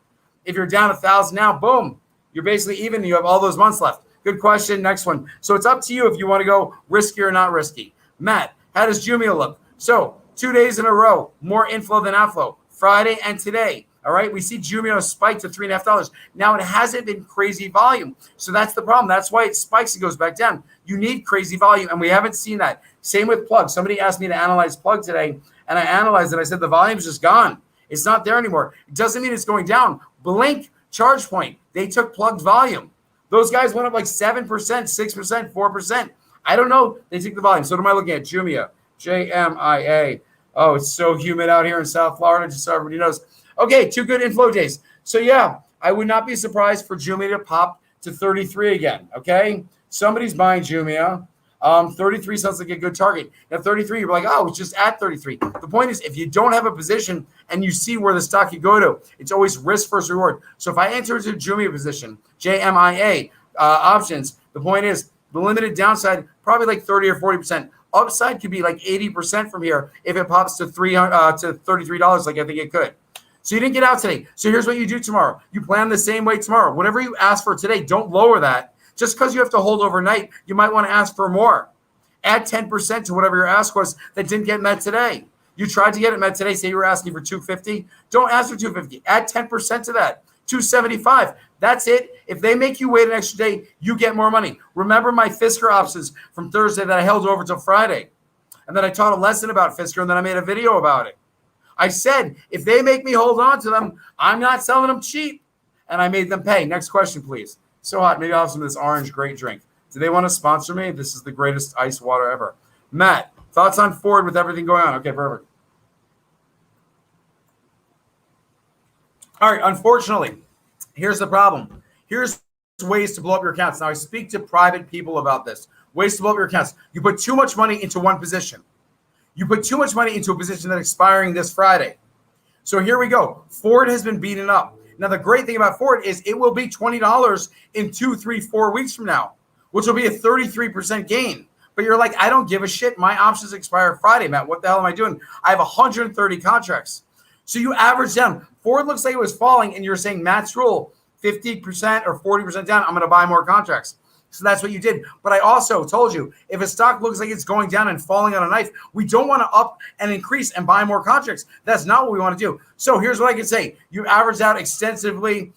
If you're down 1,000 now, boom, you're basically even. You have all those months left. Good question. Next one. So it's up to you if you want to go risky or not risky. Matt, how does Jumia look? So 2 days in a row, more inflow than outflow. Friday and today. All right. We see Jumia spike to $3.5. Now it hasn't been crazy volume. So that's the problem. That's why it spikes and goes back down. You need crazy volume. And we haven't seen that. Same with Plug. Somebody asked me to analyze Plug today. And I analyzed it. I said the volume's just gone. It's not there anymore. It doesn't mean it's going down. Blink, ChargePoint. They took Plug's volume. Those guys went up like 7%, 6%, 4%. I don't know. They took the volume. So what am I looking at? Jumia, Jmia. Oh, it's so humid out here in South Florida, just so everybody knows. Okay, 2 good inflow days. So, yeah, I would not be surprised for Jumia to pop to 33 again, okay? Somebody's buying Jumia. 33 sounds like a good target. Now, 33, you're like, oh, it's just at 33. The point is, if you don't have a position and you see where the stock could go to, it's always risk versus reward. So if I enter into a Jumia position, Jmia options, the point is the limited downside, probably like 30 or 40%. Upside could be like 80% from here if it pops to $33 like I think it could. So you didn't get out today. So here's what you do tomorrow. You plan the same way tomorrow. Whatever you ask for today, don't lower that. Just because you have to hold overnight, you might want to ask for more. Add 10% to whatever your ask was that didn't get met today. You tried to get it met today. Say you were asking for $250. Don't ask for $250. Add 10% to that. $275. That's it. If they make you wait an extra day, you get more money. Remember my Fisker options from Thursday that I held over till Friday. And then I taught a lesson about Fisker, and then I made a video about it. I said, if they make me hold on to them, I'm not selling them cheap. And I made them pay. Next question, please. So hot. Maybe I'll have some of this orange great drink. Do they want to sponsor me? This is the greatest ice water ever. Matt, thoughts on Ford with everything going on? Okay, perfect. All right, unfortunately, here's the problem. Here's ways to blow up your accounts. Now, I speak to private people about this. Ways to blow up your accounts. You put too much money into one position. You put too much money into a position that's expiring this Friday. So here we go. Ford has been beaten up. Now, the great thing about Ford is it will be $20 in 2, 3, 4 weeks from now, which will be a 33% gain. But you're like, I don't give a shit. My options expire Friday, Matt. What the hell am I doing? I have 130 contracts. So you average down. Ford looks like it was falling, and you're saying Matt's rule, 50% or 40% down, I'm going to buy more contracts. So that's what you did. But I also told you, if a stock looks like it's going down and falling on a knife, we don't want to up and increase and buy more contracts. That's not what we want to do. So here's what I can say. You averaged out extensively.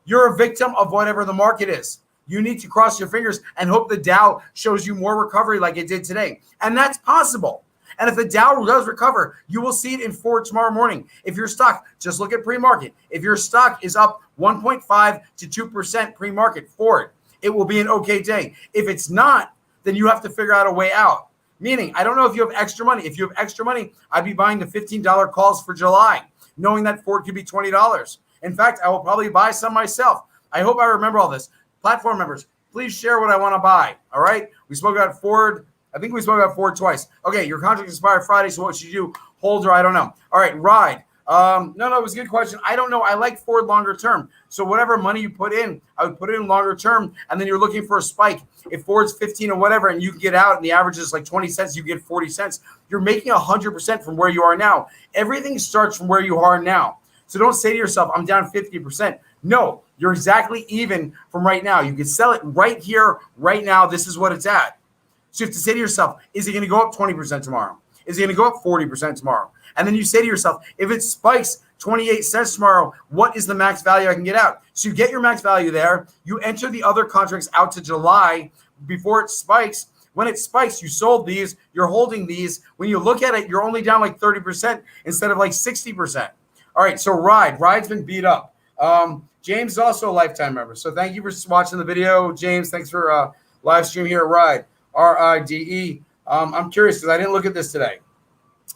You're a victim of whatever the market is. You need to cross your fingers and hope the Dow shows you more recovery like it did today. And that's possible. And if the Dow does recover, you will see it in Ford tomorrow morning. If your stock, just look at pre-market. If your stock is up 1.5 to 2% pre-market, Ford, it will be an okay day. If it's not, then you have to figure out a way out. Meaning, I don't know if you have extra money. If you have extra money, I'd be buying the $15 calls for July, knowing that Ford could be $20. In fact, I will probably buy some myself. I hope I remember all this. Platform members, please share what I want to buy. All right. We spoke about Ford. I think we spoke about Ford twice. Okay. Your contract expired Friday. So what should you do? Hold or I don't know. All right. Ride. No, it was a good question. I don't know. I like Ford longer term. So whatever money you put in, I would put it in longer term. And then you're looking for a spike. If Ford's 15 or whatever, and you can get out and the average is like 20 cents, you get 40 cents. You're making 100% from where you are now. Everything starts from where you are now. So don't say to yourself, I'm down 50%. No, you're exactly even from right now. You can sell it right here, right now. This is what it's at. So you have to say to yourself, is it going to go up 20% tomorrow? Is it going to go up 40% tomorrow? And then you say to yourself, if it spikes 28 cents tomorrow, what is the max value I can get out? So you get your max value there. You enter the other contracts out to July before it spikes. When it spikes, you sold these. You're holding these. When you look at it, you're only down like 30% instead of like 60%. All right, so Ride's been beat up. James is also a lifetime member. So thank you for watching the video. James, thanks for live stream here at Ride, RIDE. I'm curious because I didn't look at this today.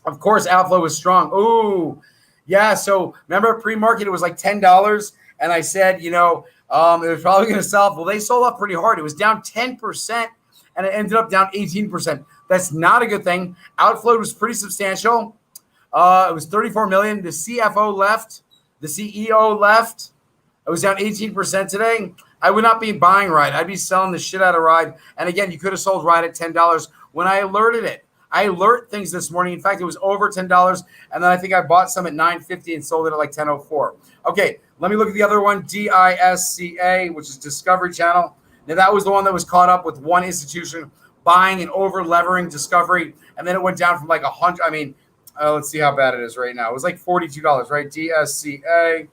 Of course, outflow was strong. Ooh, yeah. So remember pre-market, it was like $10. And I said, it was probably going to sell. Well, they sold up pretty hard. It was down 10% and it ended up down 18%. That's not a good thing. Outflow was pretty substantial. It was 34 million. The CFO left. The CEO left. It was down 18% today. I would not be buying Ride. I'd be selling the shit out of Ride. And again, you could have sold Ride at $10 when I alerted it. I alert things this morning. In fact, it was over $10. And then I think I bought some at $9.50 and sold it at like $10.04. Okay, let me look at the other one, DISCA, which is Discovery Channel. Now, that was the one that was caught up with one institution buying and over-levering Discovery. And then it went down from like 100. Let's see how bad it is right now. It was like $42, right? DSCA,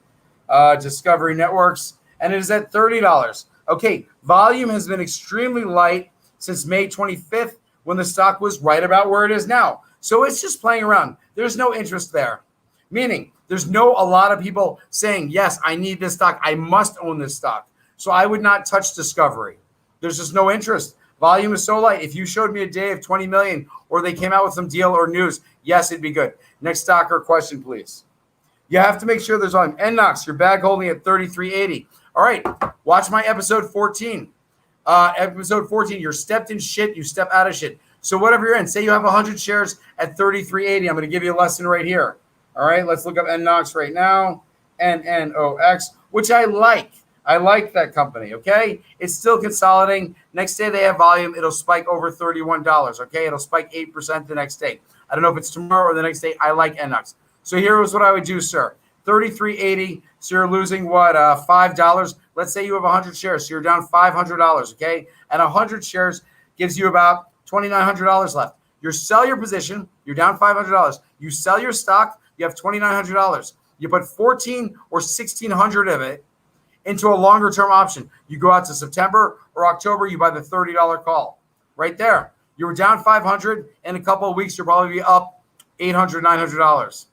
Discovery Networks, and it is at $30. Okay, volume has been extremely light since May 25th when the stock was right about where it is now. So it's just playing around. There's no interest there, meaning there's a lot of people saying, yes, I need this stock. I must own this stock. So I would not touch Discovery. There's just no interest. Volume is so light. If you showed me a day of 20 million or they came out with some deal or news, yes, it'd be good. Next stock or question, please. You have to make sure there's volume. NNOX, your bag holding at 33.80. All right, watch my episode 14. Episode 14, you're stepped in shit, you step out of shit. So whatever you're in, say you have 100 shares at 33.80. I'm going to give you a lesson right here. All right, let's look up NNOX right now. NNOX, which I like. I like that company, okay? It's still consolidating. Next day they have volume. It'll spike over $31, okay? It'll spike 8% the next day. I don't know if it's tomorrow or the next day. I like NNOX. So here's what I would do, sir. 33.80. So you're losing what? $5. Let's say you have 100 shares. So you're down $500, okay? And 100 shares gives you about $2,900 left. You sell your position. You're down $500. You sell your stock. You have $2,900. You put 1,400 or 1,600 of it into a longer term option. You go out to September or October, you buy the $30 call right there. You were down 500 in a couple of weeks. You'll probably be up $800, $900.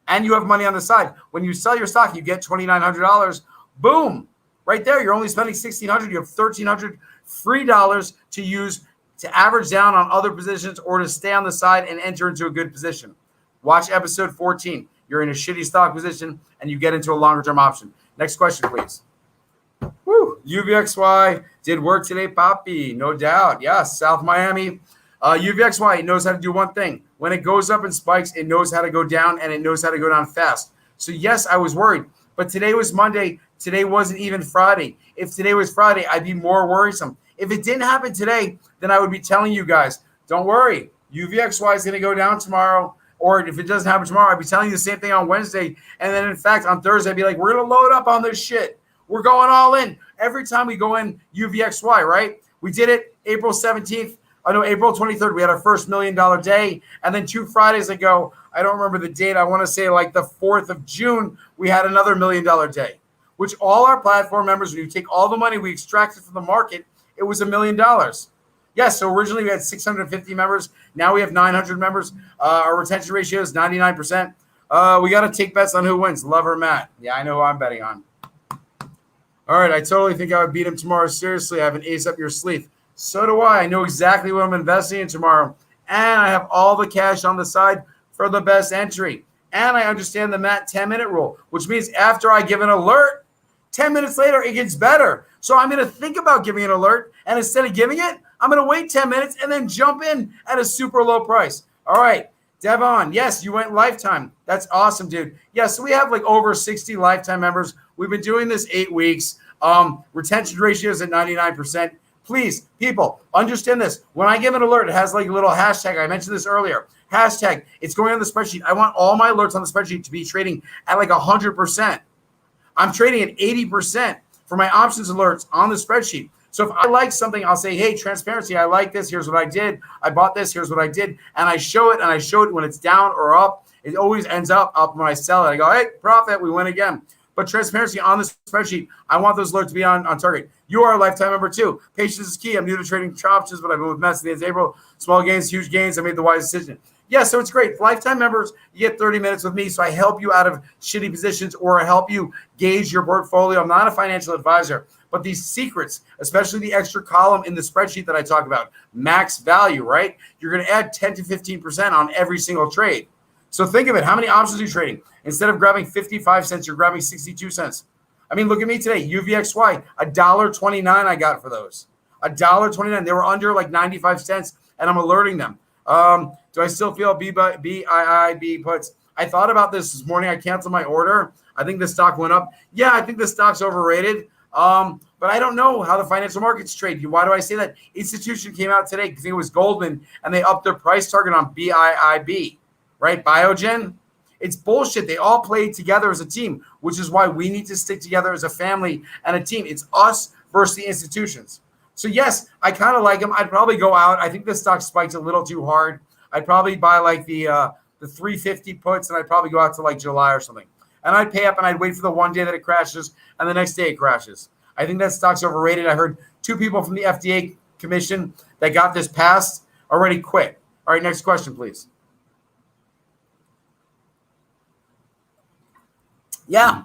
And you have money on the side. When you sell your stock, you get $2,900. Boom. Right there. You're only spending $1,600. You have $1,300 free dollars to use to average down on other positions or to stay on the side and enter into a good position. Watch episode 14. You're in a shitty stock position and you get into a longer term option. Next question, please. Woo. UVXY did work today, Poppy. No doubt. Yes, South Miami. UVXY knows how to do one thing. When it goes up and spikes, it knows how to go down, and it knows how to go down fast. So, yes, I was worried. But today was Monday. Today wasn't even Friday. If today was Friday, I'd be more worrisome. If it didn't happen today, then I would be telling you guys, don't worry. UVXY is going to go down tomorrow. Or if it doesn't happen tomorrow, I'd be telling you the same thing on Wednesday. And then, in fact, on Thursday, I'd be like, we're going to load up on this shit. We're going all in. Every time we go in UVXY, right? We did it April 17th. April 23rd, we had our first $1 million day. And then 2 Fridays ago, I don't remember the date. I want to say like the 4th of June, we had another $1 million day, which all our platform members, when you take all the money we extracted from the market, it was $1 million. Yes, so originally we had 650 members. Now we have 900 members. Our retention ratio is 99%. We got to take bets on who wins, Love or Matt. Yeah, I know who I'm betting on. All right, I totally think I would beat him tomorrow. Seriously, I have an ace up your sleeve. So do I. I know exactly what I'm investing in tomorrow. And I have all the cash on the side for the best entry. And I understand the Matt 10-minute rule, which means after I give an alert, 10 minutes later, it gets better. So I'm going to think about giving an alert. And instead of giving it, I'm going to wait 10 minutes and then jump in at a super low price. All right. Devon, yes, you went lifetime. That's awesome, dude. Yeah, so we have like over 60 lifetime members. We've been doing this 8 weeks. Retention ratio is at 99%. Please, people, understand this. When I give an alert, it has like a little hashtag. I mentioned this earlier. Hashtag, it's going on the spreadsheet. I want all my alerts on the spreadsheet to be trading at like 100%. I'm trading at 80% for my options alerts on the spreadsheet. So if I like something, I'll say, hey, transparency, I like this. Here's what I did. I bought this. Here's what I did. And I show it, and I show it when it's down or up. It always ends up when I sell it. I go, hey, profit, we win again. But transparency on the spreadsheet, I want those alerts to be on target. You are a lifetime member too. Patience is key. I'm new to trading options, but I've been with Mets since April. Small gains, huge gains. I made the wise decision. Yeah, so it's great. Lifetime members, you get 30 minutes with me, so I help you out of shitty positions or I help you gauge your portfolio. I'm not a financial advisor, but these secrets, especially the extra column in the spreadsheet that I talk about, max value, right? You're going to add 10 to 15% on every single trade. So think of it. How many options are you trading? Instead of grabbing 55 cents, you're grabbing 62 cents. I mean, look at me today. UVXY, $1.29 I got for those. $1.29. They were under like 95 cents, and I'm alerting them. Do I still feel BIIB puts? I thought about this morning. I canceled my order. I think the stock went up. Yeah, I think the stock's overrated. But I don't know how the financial markets trade. Why do I say that? Institution came out today. I think it was Goldman, and they upped their price target on BIIB, right? Biogen. It's bullshit. They all played together as a team, which is why we need to stick together as a family and a team. It's us versus the institutions. So, yes, I kind of like them. I'd probably go out. I think the stock spiked a little too hard. I'd probably buy like the 350 puts, and I'd probably go out to like July or something. And I'd pay up, and I'd wait for the one day that it crashes, and the next day it crashes. I think that stock's overrated. I heard 2 people from the FDA commission that got this passed already quit. All right, next question, please. Yeah,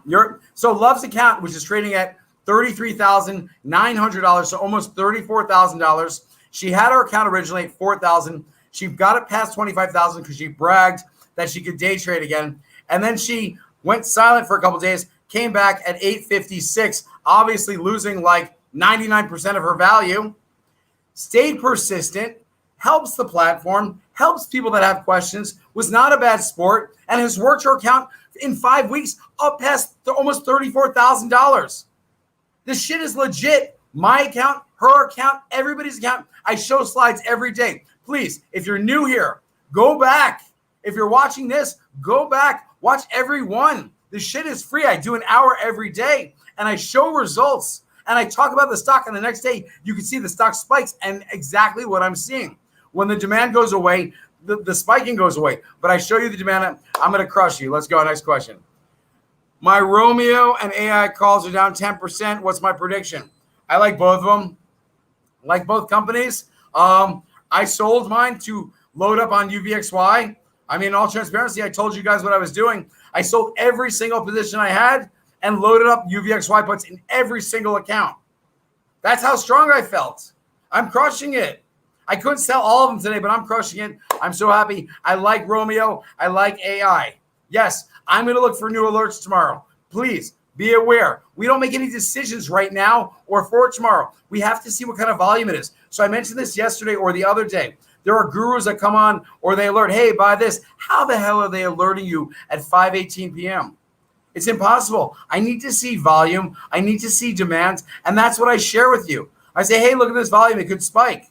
so Love's account, which is trading at $33,900, so almost $34,000. She had her account originally at $4,000. She got it past $25,000 because she bragged that she could day trade again, and then she went silent for a couple of days, came back at $856, obviously losing like 99% of her value. Stayed persistent, helps the platform, helps people that have questions, was not a bad sport, and has worked her account in 5 weeks up past almost $34,000. This shit is legit. My account, her account, everybody's account. I show slides every day. Please, if you're new here, go back. If you're watching this, go back. Watch every one. This shit is free. I do an hour every day, and I show results. And I talk about the stock, and the next day, you can see the stock spikes and exactly what I'm seeing. When the demand goes away, the spiking goes away. But I show you the demand. I'm going to crush you. Let's go. Next question. My Romeo and AI calls are down 10%. What's my prediction? I like both of them. I like both companies. I sold mine to load up on UVXY. I mean, in all transparency, I told you guys what I was doing. I sold every single position I had and loaded up UVXY puts in every single account. That's how strong I felt. I'm crushing it. I couldn't sell all of them today, but I'm crushing it. I'm so happy. I like Romeo. I like AI. Yes, I'm going to look for new alerts tomorrow. Please be aware. We don't make any decisions right now or for tomorrow. We have to see what kind of volume it is. So I mentioned this yesterday or the other day. There are gurus that come on or they alert, hey, buy this. How the hell are they alerting you at 5:18 p.m.? It's impossible. I need to see volume. I need to see demand. And that's what I share with you. I say, hey, look at this volume. It could spike.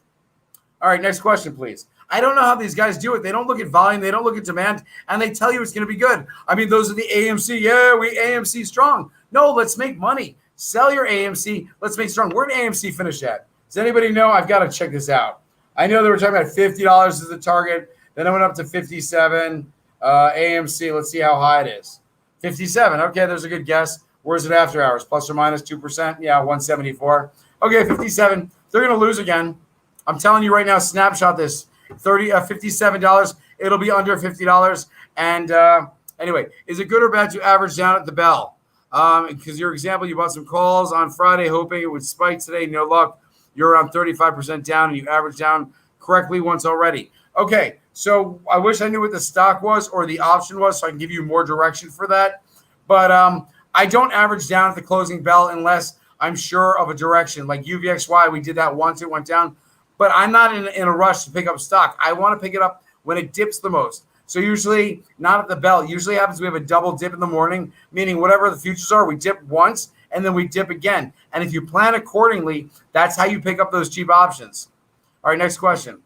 All right, next question, please. I don't know how these guys do it. They don't look at volume. They don't look at demand. And they tell you it's going to be good. I mean, those are the AMC. Yeah, we AMC strong. No, let's make money. Sell your AMC. Let's make strong. Where did AMC finish at? Does anybody know? I've got to check this out. I know they were talking about $50 as the target. Then it went up to 57. AMC, let's see how high it is. 57. Okay, there's a good guess. Where's it after hours? Plus or minus 2%? Yeah, 174. Okay, 57. They're going to lose again. I'm telling you right now, snapshot this. $57. It'll be under $50. And anyway, is it good or bad to average down at the bell? Because your example, you bought some calls on Friday hoping it would spike today. No luck. you're around 35% down, and you averaged down correctly once already. Okay, so I wish I knew what the stock was or the option was so I can give you more direction for that. But I don't average down at the closing bell unless I'm sure of a direction. Like UVXY, we did that once, it went down. But I'm not in a rush to pick up stock. I want to pick it up when it dips the most. So usually not at the bell. Usually happens we have a double dip in the morning, meaning whatever the futures are, we dip once and then we dip again. And if you plan accordingly, that's how you pick up those cheap options. All right, next question.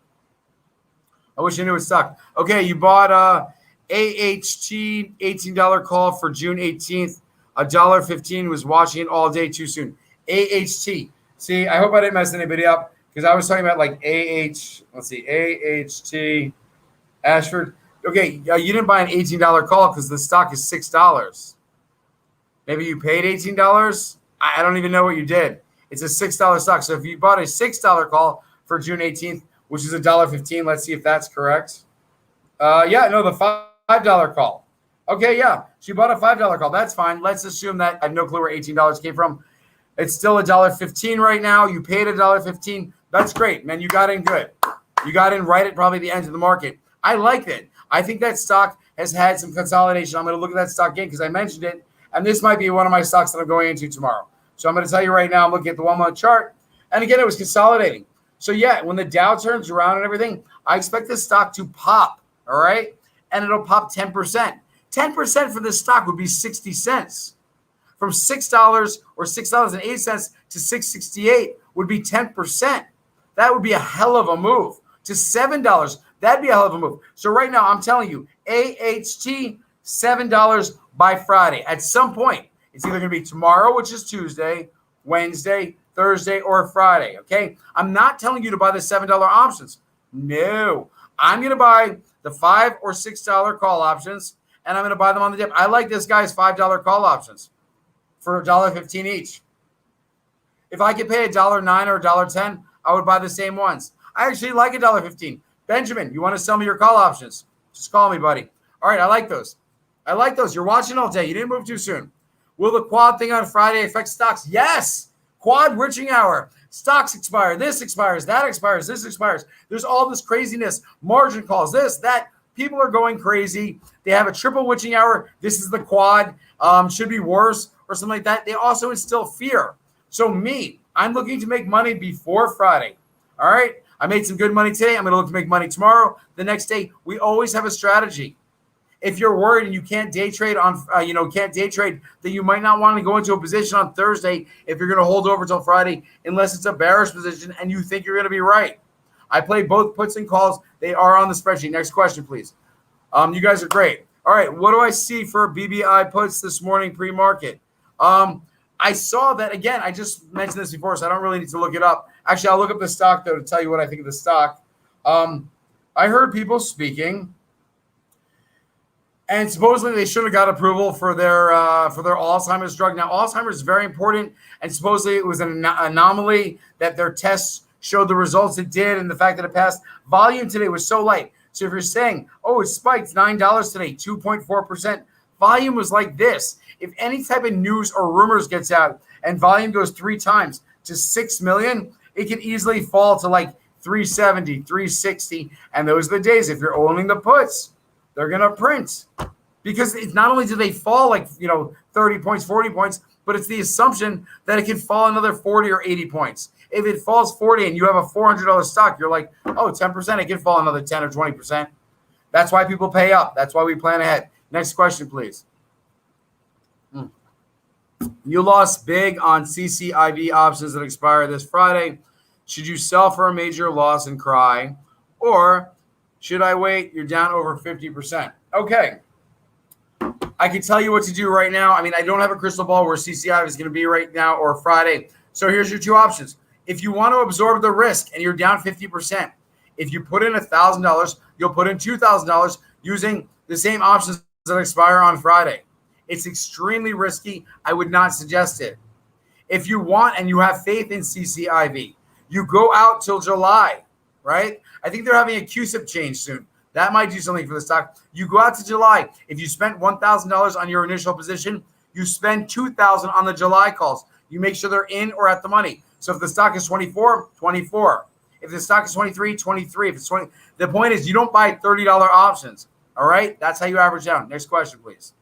I wish I knew it stock. Okay, you bought AHT $18 call for June 18th. $1.15 was watching it all day too soon. AHT. See, I hope I didn't mess anybody up because I was talking about like AHT Ashford. Okay, you didn't buy an $18 call because the stock is $6. Maybe you paid $18. I don't even know what you did. It's a $6 stock. So if you bought a $6 call for June 18th, which is $1.15, let's see if that's correct. The $5 call. Okay, yeah, she bought a $5 call. That's fine. Let's assume that I have no clue where $18 came from. It's still $1.15 right now. You paid $1.15. That's great, man. You got in good. You got in right at probably the end of the market. I like it. I think that stock has had some consolidation. I'm going to look at that stock again because I mentioned it, and this might be one of my stocks that I'm going into tomorrow. So I'm going to tell you right now, I'm looking at the 1 month chart, and again, it was consolidating. So yeah, when the Dow turns around and everything, I expect this stock to pop, all right? And it'll pop 10%. 10% for this stock would be 60 cents. From $6 or $6.08 to $6.68 would be 10%. That would be a hell of a move. To $7, that'd be a hell of a move. So right now, I'm telling you, AHT, $7 by Friday. At some point, it's either going to be tomorrow, which is Tuesday, Wednesday, Thursday, or Friday, okay? I'm not telling you to buy the $7 options. No. I'm going to buy the $5 or $6 call options, and I'm going to buy them on the dip. I like this guy's $5 call options for $1.15 each. If I could pay $1.09 or $1.10, I would buy the same ones. I actually like $1.15. Benjamin, you want to sell me your call options? Just call me, buddy. All right, I like those. You're watching all day. You didn't move too soon. Will the quad thing on Friday affect stocks? Yes. Quad witching hour. Stocks expire. This expires. That expires. This expires. There's all this craziness. Margin calls. This, that. People are going crazy. They have a triple witching hour. This is the quad. Should be worse or something like that. They also instill fear. So I'm looking to make money before Friday. All right. I made some good money today. I'm going to look to make money tomorrow. The next day, we always have a strategy. If you're worried and you can't day trade then you might not want to go into a position on Thursday if you're going to hold over till Friday, unless it's a bearish position and you think you're going to be right. I play both puts and calls. They are on the spreadsheet. Next question, please. You guys are great. All right. What do I see for BBI puts this morning pre-market? I saw that, again, I just mentioned this before, so I don't really need to look it up. Actually, I'll look up the stock, though, to tell you what I think of the stock. I heard people speaking, and supposedly they should have got approval for their Alzheimer's drug. Now, Alzheimer's is very important, and supposedly it was an anomaly that their tests showed the results it did, and the fact that it passed. Volume today was so light. So if you're saying, oh, it spiked $9 today, 2.4%, volume was like this. If any type of news or rumors gets out and volume goes 3 times to 6 million, it can easily fall to like 370, 360. And those are the days. If you're owning the puts, they're going to print. Because it's not only do they fall like, 30 points, 40 points, but it's the assumption that it can fall another 40 or 80 points. If it falls 40 and you have a $400 stock, you're like, oh, 10%, it can fall another 10 or 20%. That's why people pay up. That's why we plan ahead. Next question, please. You lost big on CCIV options that expire this Friday. Should you sell for a major loss and cry? Or should I wait? You're down over 50%. Okay. I can tell you what to do right now. I mean, I don't have a crystal ball where CCIV is going to be right now or Friday. So here's your 2 options. If you want to absorb the risk and you're down 50%, if you put in $1,000, you'll put in $2,000 using the same options that expire on Friday. It's extremely risky. I would not suggest it. If you want and you have faith in CCIV, you go out till July, right? I think they're having a QSIP change soon. That might do something for the stock. You go out to July. If you spent $1,000 on your initial position, You spend $2,000 on the July calls. You make sure they're in or at the money. So if the stock is 24, 24. If the stock is 23, 23. If it's 20, the point is you don't buy $30 options. All right, that's how you average down. Next question, please.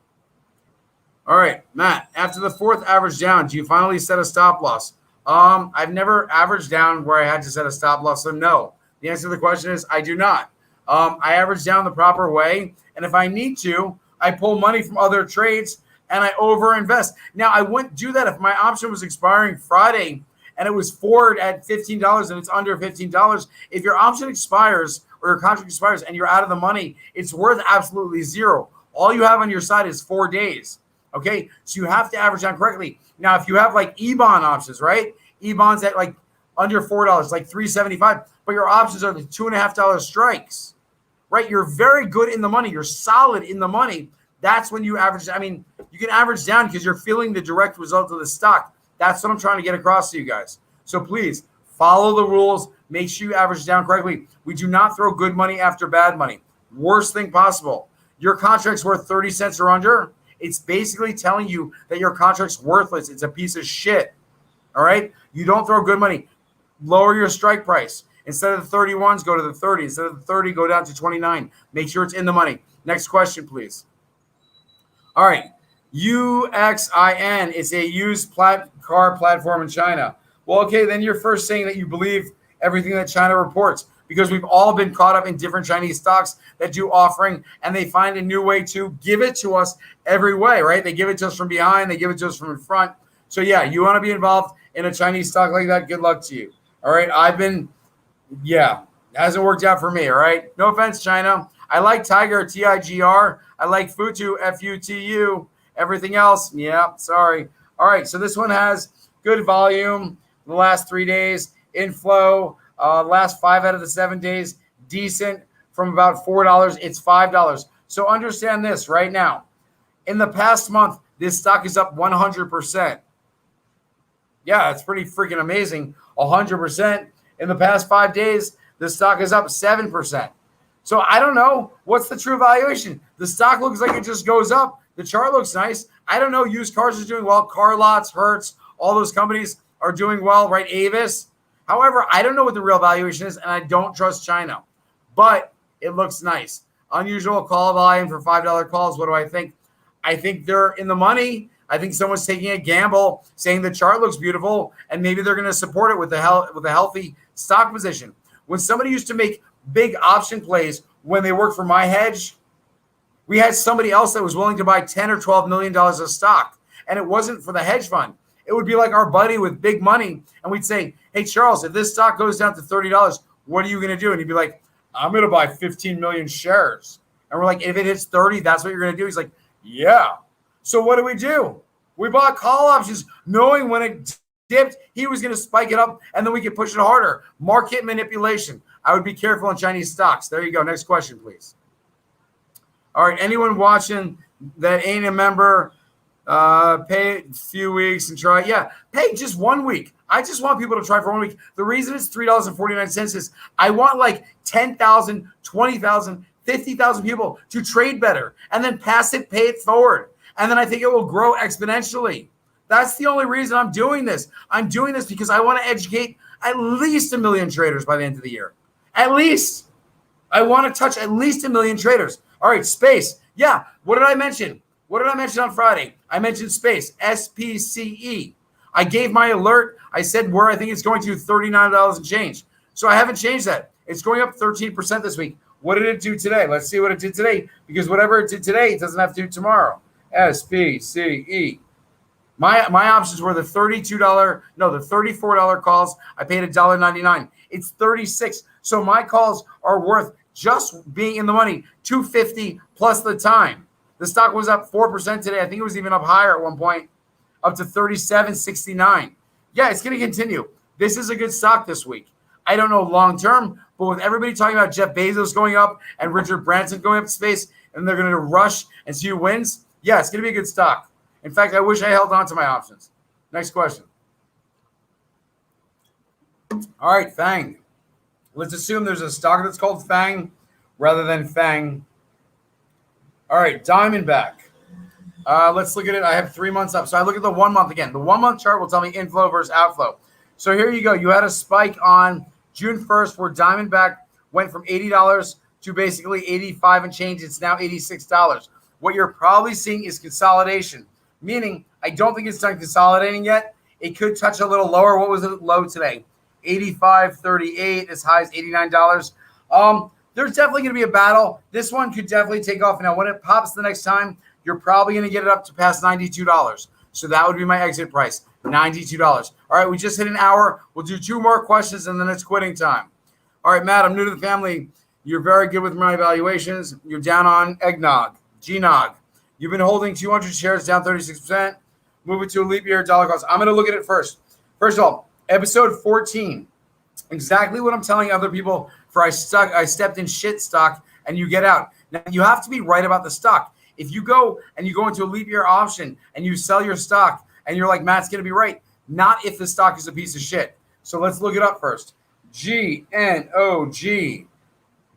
All right, Matt. After the fourth average down, do you finally set a stop loss? I've never averaged down where I had to set a stop loss, so no. The answer to the question is I do not. I average down the proper way, and if I need to, I pull money from other trades and I overinvest. Now, I wouldn't do that if my option was expiring Friday and it was forward at $15 and it's under $15. If your option expires or your contract expires and you're out of the money, it's worth absolutely zero. All you have on your side is 4 days. Okay, so you have to average down correctly. Now, if you have like E-bond options, right? E-bonds at like under $4, like $3.75, but your options are the $2.50 strikes, right? You're very good in the money. You're solid in the money. That's when you average. I mean, you can average down because you're feeling the direct result of the stock. That's what I'm trying to get across to you guys. So please follow the rules. Make sure you average down correctly. We do not throw good money after bad money. Worst thing possible. Your contract's worth 30 cents or under. It's basically telling you that your contract's worthless. It's a piece of shit. All right? You don't throw good money. Lower your strike price. Instead of the 31s, go to the 30. Instead of the 30, go down to 29. Make sure it's in the money. Next question, please. All right. UXIN is a used car platform in China. Well, okay, then you're first saying that you believe everything that China reports because we've all been caught up in different Chinese stocks that do offering, and they find a new way to give it to us every way, right? They give it to us from behind. They give it to us from in front. So, yeah, you want to be involved in a Chinese stock like that, good luck to you. All right, it hasn't worked out for me, all right? No offense, China. I like Tiger, TIGR. I like Futu, FUTU. Everything else, yeah, sorry. All right, so this one has good volume the last 3 days. Inflow, last 5 out of the 7 days, decent from about $4. It's $5. So understand this right now. In the past month, this stock is up 100%. Yeah, it's pretty freaking amazing. 100%. In the past 5 days, the stock is up 7%. So I don't know. What's the true valuation? The stock looks like it just goes up. The chart looks nice. I don't know. Used cars are doing well. Car Lots, Hertz, all those companies are doing well, right? Avis. However, I don't know what the real valuation is, and I don't trust China. But it looks nice. Unusual call volume for $5 calls. What do I think? I think they're in the money. I think someone's taking a gamble, saying the chart looks beautiful, and maybe they're going to support it with a healthy stock position. When somebody used to make big option plays when they worked for my hedge, we had somebody else that was willing to buy $10 or $12 million of stock, and it wasn't for the hedge fund. It would be like our buddy with big money, and we'd say, hey, Charles, if this stock goes down to $30, what are you going to do? And he'd be like, I'm going to buy 15 million shares. And we're like, if it hits 30, that's what you're going to do? He's like, yeah. So what do? We bought call options knowing when it dipped, he was going to spike it up, and then we could push it harder. Market manipulation. I would be careful in Chinese stocks. There you go. Next question, please. All right, anyone watching that ain't a member, pay a few weeks and try. Yeah, pay just 1 week. I just want people to try for 1 week. The reason it's $3.49 is I want like 10,000, 20,000, 50,000 people to trade better and then pass it, pay it forward. And then I think it will grow exponentially. That's the only reason I'm doing this. I'm doing this because I want to educate at least 1 million traders by the end of the year. At least. I want to touch at least 1 million traders. All right, space. Yeah, what did I mention? What did I mention on Friday? I mentioned space, SPCE. I gave my alert. I said where I think it's going to, $39 and change. So I haven't changed that. It's going up 13% this week. What did it do today? Let's see what it did today, because whatever it did today, it doesn't have to do tomorrow. SPCE. My options were the $34 calls. I paid $1.99. It's 36. So my calls are worth just being in the money, $2.50 plus the time. The stock was up 4% today. I think it was even up higher at one point, up to 37.69. Yeah, it's going to continue. This is a good stock this week. I don't know long term, but with everybody talking about Jeff Bezos going up and Richard Branson going up to space, and they're going to rush and see who wins, yeah, it's going to be a good stock. In fact, I wish I held on to my options. Next question. All right, FANG. Let's assume there's a stock that's called FANG rather than FANG. All right, Diamondback. Let's look at it. I have 3 months up. So I look at the 1 month again. The 1 month chart will tell me inflow versus outflow. So here you go. You had a spike on June 1st where Diamondback went from $80 to basically 85 and change. It's now $86. What you're probably seeing is consolidation, meaning I don't think it's done consolidating yet. It could touch a little lower. What was it low today? 85.38, as high as $89. There's definitely going to be a battle. This one could definitely take off. Now, when it pops the next time, you're probably going to get it up to past $92. So that would be my exit price, $92. All right, we just hit an hour. We'll do 2 more questions, and then it's quitting time. All right, Matt, I'm new to the family. You're very good with my evaluations. You're down on eggnog, G-Nog. You've been holding 200 shares, down 36%. Move it to a leap year, dollar cost. I'm going to look at it first. First of all, episode 14, exactly what I'm telling other people for I stepped in shit stock and you get out. Now, you have to be right about the stock. If you go into a leap year option and you sell your stock and you're like, Matt's going to be right, not if the stock is a piece of shit. So let's look it up first. GNOG.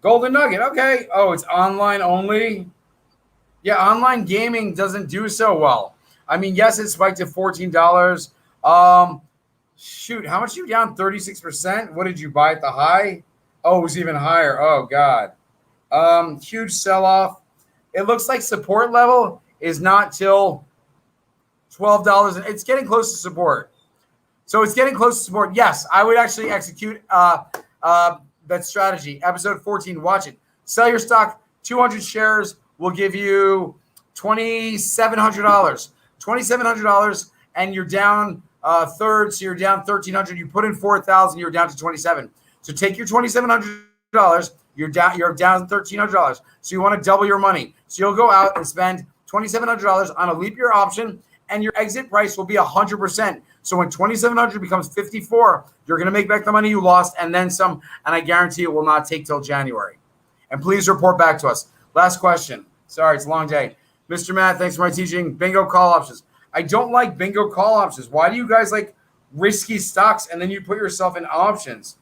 Golden Nugget. Okay. Oh, it's online only. Yeah, online gaming doesn't do so well. I mean, yes, it spiked to $14. Shoot, how much are you down? 36%? What did you buy at the high? Oh, it was even higher. Oh, God. Huge sell-off. It looks like support level is not till $12. And it's getting close to support. So it's getting close to support. Yes, I would actually execute that strategy. Episode 14, watch it. Sell your stock. 200 shares will give you $2,700. $2,700, and you're down third, so you're down $1,300. You put in $4,000, you're down to $2,700. So take your $2,700. You're down $1,300. So you want to double your money. So you'll go out and spend $2,700 on a leap year option, and your exit price will be 100%. So when $2,700 becomes $54, you're going to make back the money you lost and then some. And I guarantee it will not take till January. And please report back to us. Last question. Sorry, it's a long day. Mr. Matt, thanks for my teaching. Bingo call options. I don't like bingo call options. Why do you guys like risky stocks and then you put yourself in options?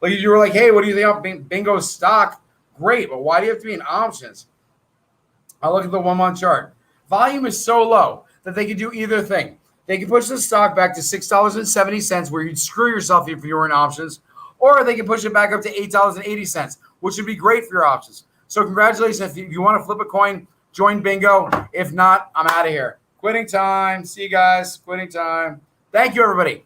Like you were like, hey, what do you think about bingo stock? Great, but why do you have to be in options? I'll look at the 1 month chart. Volume is so low that they can do either thing. They can push the stock back to $6.70, where you'd screw yourself if you were in options, or they can push it back up to $8.80, which would be great for your options. So congratulations. If you want to flip a coin, join bingo. If not, I'm out of here. Quitting time. See you guys. Quitting time. Thank you, everybody.